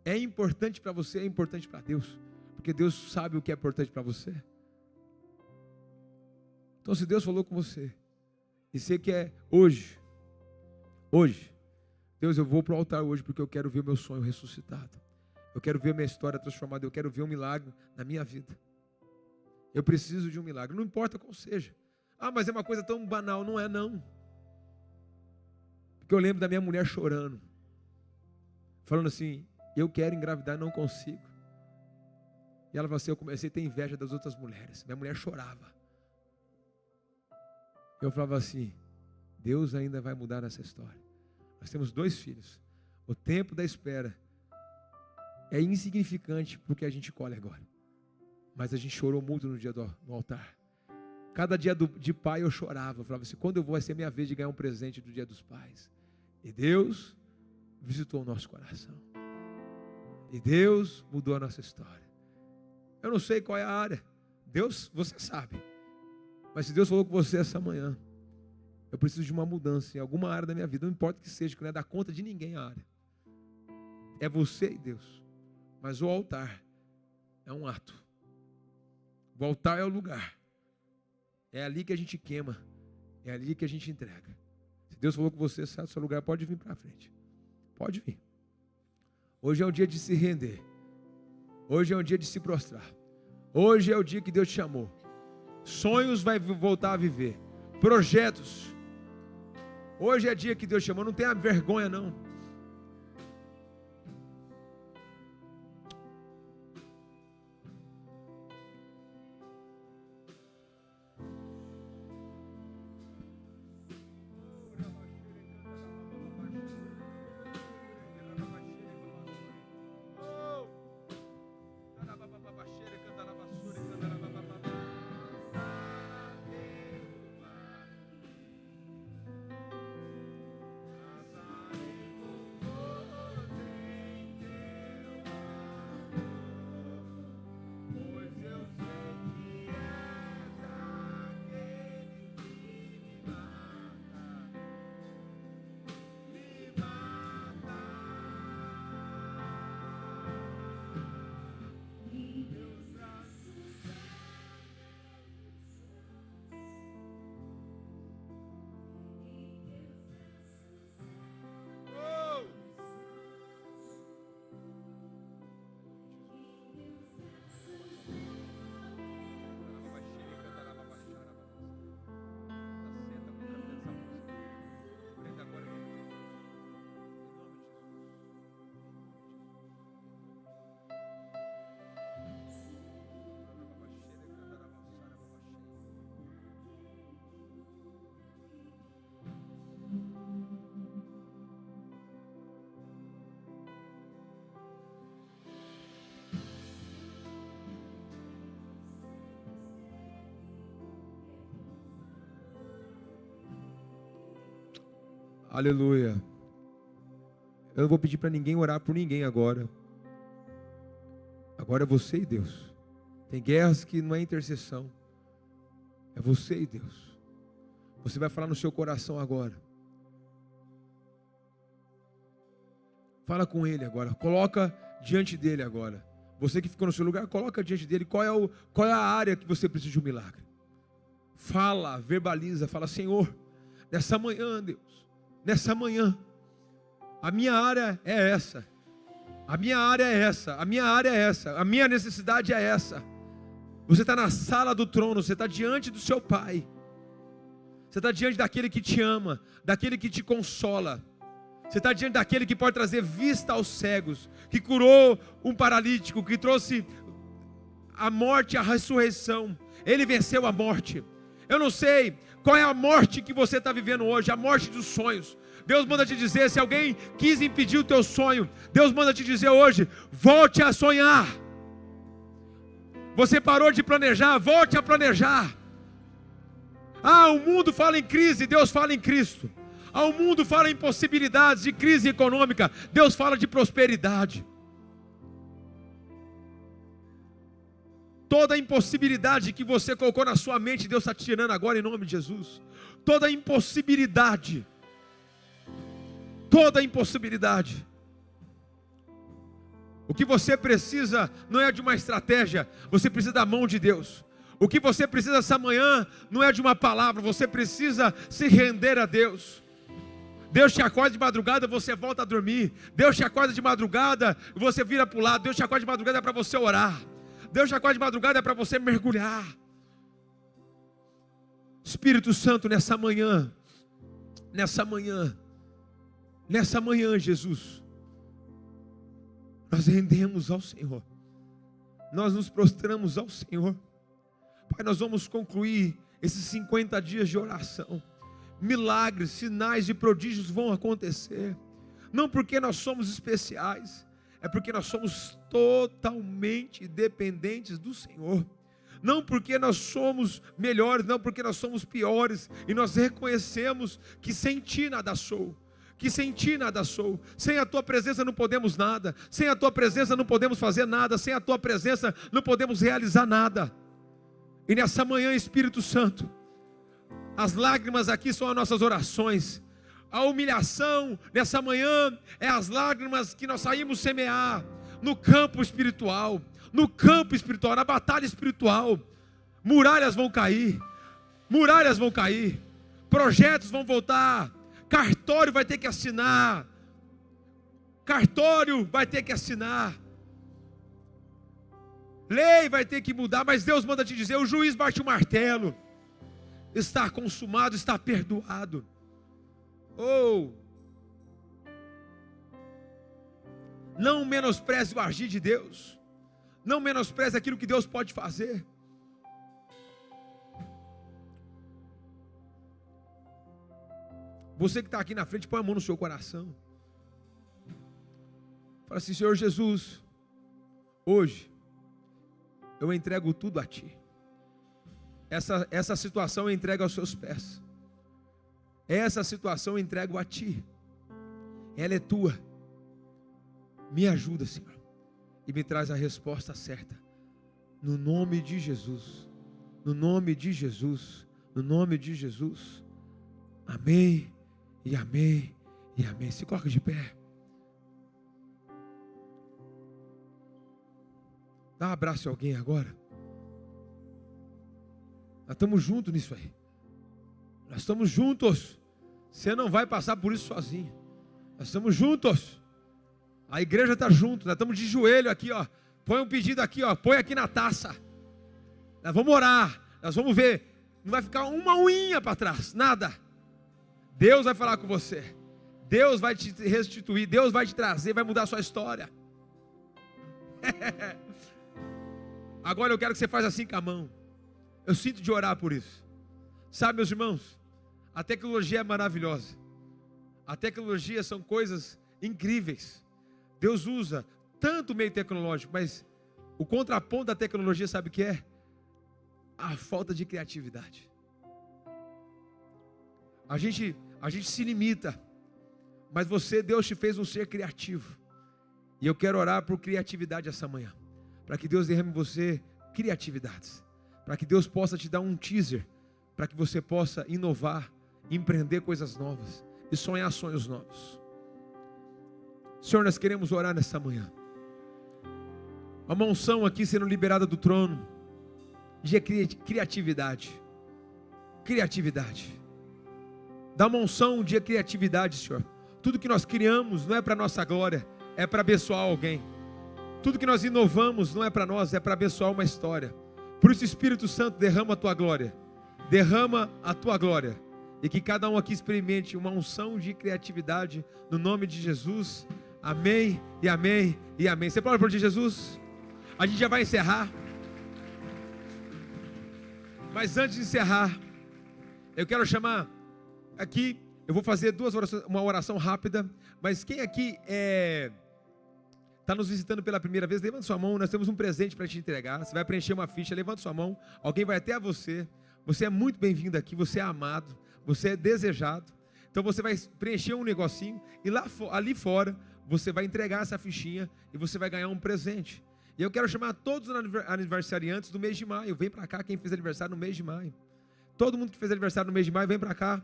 S6: É importante para você, é importante para Deus. Porque Deus sabe o que é importante para você. Então, se Deus falou com você, e você quer hoje, Deus, eu vou para o altar hoje porque eu quero ver o meu sonho ressuscitado. Eu quero ver a minha história transformada. Eu quero ver um milagre na minha vida. Eu preciso de um milagre. Não importa qual seja. Ah, mas é uma coisa tão banal. Não é, não. Porque eu lembro da minha mulher chorando. Falando assim, eu quero engravidar e não consigo. E ela falou assim, eu comecei a ter inveja das outras mulheres. Minha mulher chorava. Eu falava assim, Deus ainda vai mudar essa história. Nós temos 2 filhos. O tempo da espera é insignificante porque a gente colhe agora. Mas a gente chorou muito no dia do altar. Cada dia de pai eu chorava. Eu falava assim, quando vai ser minha vez de ganhar um presente do dia dos pais? E Deus visitou o nosso coração. E Deus mudou a nossa história. Eu não sei qual é a área. Deus, você sabe. Mas se Deus falou com você essa manhã, eu preciso de uma mudança em alguma área da minha vida. Não importa o que seja, que não é dar conta de ninguém a área. É você e Deus. Mas o altar é um ato. O altar é o lugar. É ali que a gente queima. É ali que a gente entrega. Se Deus falou com você, sai do seu lugar, pode vir para frente. Pode vir. Hoje é o dia de se render. Hoje é o dia de se prostrar. Hoje é o dia que Deus te chamou. Sonhos vai voltar a viver. Projetos. Hoje é o dia que Deus te chamou. Não tenha vergonha, não. Aleluia. Eu não vou pedir para ninguém orar por ninguém agora. Agora é você e Deus. Tem guerras que não é intercessão. É você e Deus. Você vai falar no seu coração agora. Fala com Ele agora. Coloca diante dEle agora. Você que ficou no seu lugar, coloca diante dEle. Qual é a área que você precisa de um milagre? Fala, verbaliza. Fala, Senhor, nessa manhã, Deus. Nessa manhã, a minha área é essa, a minha área é essa, a minha área é essa, a minha necessidade é essa. Você está na sala do trono, você está diante do seu Pai, você está diante daquele que te ama, daquele que te consola, você está diante daquele que pode trazer vista aos cegos, que curou um paralítico, que trouxe a morte e a ressurreição. Ele venceu a morte. Eu não sei qual é a morte que você está vivendo hoje, a morte dos sonhos. Deus manda te dizer, se alguém quis impedir o teu sonho, Deus manda te dizer hoje, volte a sonhar. Você parou de planejar, volte a planejar. O mundo fala em crise, Deus fala em Cristo. O mundo fala em possibilidades de crise econômica, Deus fala de prosperidade. Toda impossibilidade que você colocou na sua mente, Deus está tirando agora em nome de Jesus. Toda impossibilidade. Toda impossibilidade. O que você precisa não é de uma estratégia, você precisa da mão de Deus. O que você precisa essa manhã não é de uma palavra, você precisa se render a Deus. Deus te acorda de madrugada, você volta a dormir. Deus te acorda de madrugada, você vira para o lado. Deus te acorda de madrugada é para você orar. Deus te acorda de madrugada é para você mergulhar. Espírito Santo, nessa manhã, Jesus, nós rendemos ao Senhor, nós nos prostramos ao Senhor. Pai, nós vamos concluir esses 50 dias de oração. Milagres, sinais e prodígios vão acontecer, não porque nós somos especiais, é porque nós somos totalmente dependentes do Senhor. Não porque nós somos melhores, não porque nós somos piores, e nós reconhecemos que sem Ti nada sou, que sem ti nada sou. Sem a tua presença não podemos nada. Sem a tua presença não podemos fazer nada. Sem a tua presença não podemos realizar nada. E nessa manhã, Espírito Santo, as lágrimas aqui são as nossas orações. A humilhação nessa manhã é as lágrimas que nós saímos semear no campo espiritual. No campo espiritual, na batalha espiritual. Muralhas vão cair. Muralhas vão cair. Projetos vão voltar. Cartório vai ter que assinar. Cartório vai ter que assinar. Lei vai ter que mudar, mas Deus manda te dizer, o juiz bate o martelo. Está consumado, está perdoado. Não menospreze o agir de Deus. Não menospreze aquilo que Deus pode fazer. Você que está aqui na frente, põe a mão no seu coração. Fala assim, Senhor Jesus, hoje eu entrego tudo a Ti. Essa situação eu entrego aos Seus pés. Essa situação eu entrego a Ti. Ela é Tua. Me ajuda, Senhor. E me traz a resposta certa. No nome de Jesus. No nome de Jesus. No nome de Jesus. Amém. E amém. E amém. Se coloca de pé. Dá um abraço a alguém agora. Nós estamos juntos nisso aí. Nós estamos juntos. Você não vai passar por isso sozinho. Nós estamos juntos. A igreja está junto. Nós estamos de joelho aqui, ó. Põe um pedido aqui, ó. Põe aqui na taça. Nós vamos orar. Nós vamos ver. Não vai ficar uma unha para trás. Nada. Deus vai falar com você. Deus vai te restituir. Deus vai te trazer. Vai mudar a sua história. Agora eu quero que você faça assim com a mão. Eu sinto de orar por isso. Sabe, meus irmãos, a tecnologia é maravilhosa. A tecnologia são coisas incríveis. Deus usa tanto o meio tecnológico, mas o contraponto da tecnologia, sabe o que é? A falta de criatividade. A gente se limita, mas Deus te fez um ser criativo. E eu quero orar por criatividade essa manhã. Para que Deus derrame em você criatividades. Para que Deus possa te dar um teaser. Para que você possa inovar, empreender coisas novas e sonhar sonhos novos. Senhor, nós queremos orar nessa manhã. Uma unção aqui sendo liberada do trono de criatividade. Criatividade. Dá uma unção de criatividade, Senhor. Tudo que nós criamos não é para nossa glória, é para abençoar alguém. Tudo que nós inovamos não é para nós, é para abençoar uma história. Por isso, Espírito Santo, derrama a Tua glória. Derrama a Tua glória. E que cada um aqui experimente uma unção de criatividade no nome de Jesus. Amém e amém e amém. Você pode aplaudir Jesus? A gente já vai encerrar. Mas antes de encerrar, eu quero chamar aqui, eu vou fazer uma oração rápida. Mas quem aqui está nos visitando pela primeira vez, levanta sua mão. Nós temos um presente para te entregar. Você vai preencher uma ficha, levanta sua mão. Alguém vai até a você. Você é muito bem-vindo aqui, você é amado, você é desejado. Então você vai preencher um negocinho e ali fora você vai entregar essa fichinha e você vai ganhar um presente. E eu quero chamar todos os aniversariantes do mês de maio. Vem para cá quem fez aniversário no mês de maio. Todo mundo que fez aniversário no mês de maio, vem para cá.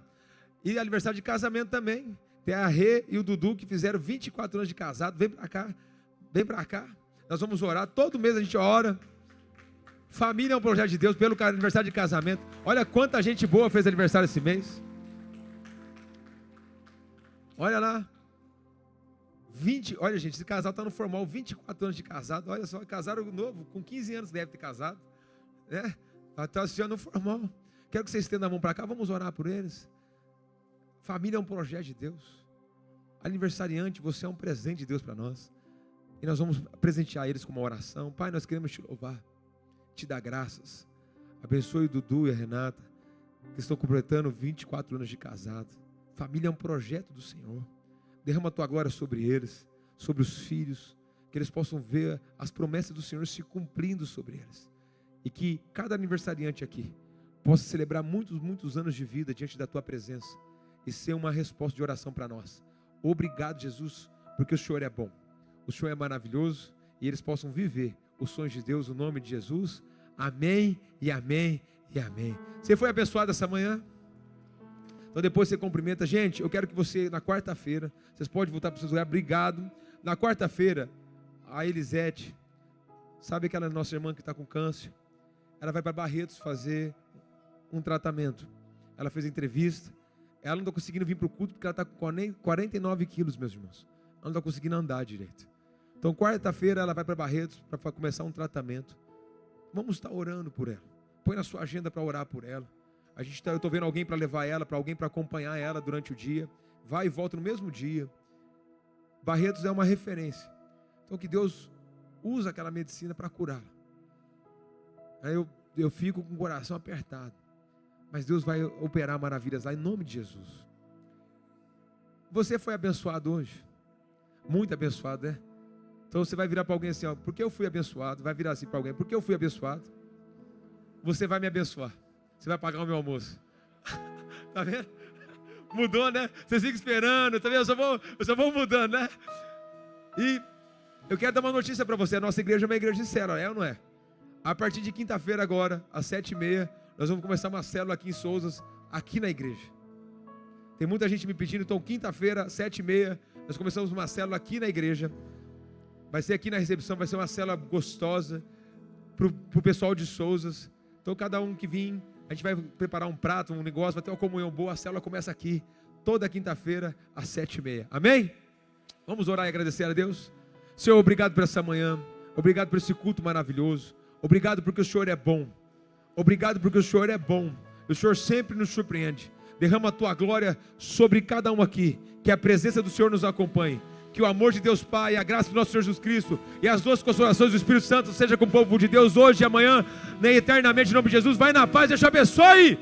S6: E aniversário de casamento também. Tem a Rê e o Dudu que fizeram 24 anos de casado. Vem para cá. Vem para cá. Nós vamos orar. Todo mês a gente ora. Família é um projeto de Deus pelo aniversário de casamento. Olha quanta gente boa fez aniversário esse mês. Olha lá. Olha gente, esse casal está no formal, 24 anos de casado. Olha só, casaram novo, com 15 anos deve ter casado. Né? Está assistindo no formal. Quero que vocês estendam a mão para cá, vamos orar por eles. Família é um projeto de Deus. Aniversariante, você é um presente de Deus para nós. E nós vamos presentear eles com uma oração. Pai, nós queremos te louvar, te dar graças. Abençoe o Dudu e a Renata, que estão completando 24 anos de casado. Família é um projeto do Senhor. Derrama a tua glória sobre eles, sobre os filhos, que eles possam ver as promessas do Senhor se cumprindo sobre eles. E que cada aniversariante aqui possa celebrar muitos, muitos anos de vida diante da tua presença e ser uma resposta de oração para nós. Obrigado, Jesus, porque o Senhor é bom, o Senhor é maravilhoso, e eles possam viver os sonhos de Deus, no nome de Jesus. Amém e amém e amém. Você foi abençoado essa manhã? Então depois você cumprimenta. Gente, eu quero que você, na quarta-feira, vocês podem voltar para os seus lugares. Obrigado. Na quarta-feira, a Elisete, sabe aquela nossa irmã que está com câncer? Ela vai para Barretos fazer um tratamento. Ela fez entrevista. Ela não está conseguindo vir para o culto porque ela está com 49 quilos, meus irmãos. Ela não está conseguindo andar direito. Então quarta-feira ela vai para Barretos para começar um tratamento. Vamos estar orando por ela. Põe na sua agenda para orar por ela. Eu estou vendo alguém para levar ela, para alguém para acompanhar ela durante o dia. Vai e volta no mesmo dia. Barretos é uma referência. Então que Deus usa aquela medicina para curá-la. Aí eu fico com o coração apertado. Mas Deus vai operar maravilhas lá em nome de Jesus. Você foi abençoado hoje? Muito abençoado, né? Então você vai virar para alguém assim, ó, porque eu fui abençoado. Vai virar assim para alguém, porque eu fui abençoado. Você vai me abençoar. Você vai pagar o meu almoço. Tá vendo? Mudou, né? Você fica esperando, tá vendo? Eu só vou mudando, né? E eu quero dar uma notícia para você. A nossa igreja é uma igreja sincera, é ou não é? A partir de quinta-feira agora, às 7h30, nós vamos começar uma célula aqui em Souzas, aqui na igreja. Tem muita gente me pedindo, então quinta-feira, 7h30, nós começamos uma célula aqui na igreja. Vai ser aqui na recepção, vai ser uma célula gostosa pro pessoal de Souzas. Então cada um que vir, a gente vai preparar um prato, um negócio, vai ter uma comunhão boa. A célula começa aqui, toda quinta-feira, às 7h30. Amém? Vamos orar e agradecer a Deus. Senhor, obrigado por essa manhã. Obrigado por esse culto maravilhoso. Obrigado porque o Senhor é bom. Obrigado porque o Senhor é bom. O Senhor sempre nos surpreende. Derrama a tua glória sobre cada um aqui. Que a presença do Senhor nos acompanhe. Que o amor de Deus Pai, a graça do nosso Senhor Jesus Cristo e as duas consolações do Espírito Santo seja com o povo de Deus hoje e amanhã, nem eternamente, em nome de Jesus. Vai na paz, Deus te abençoe.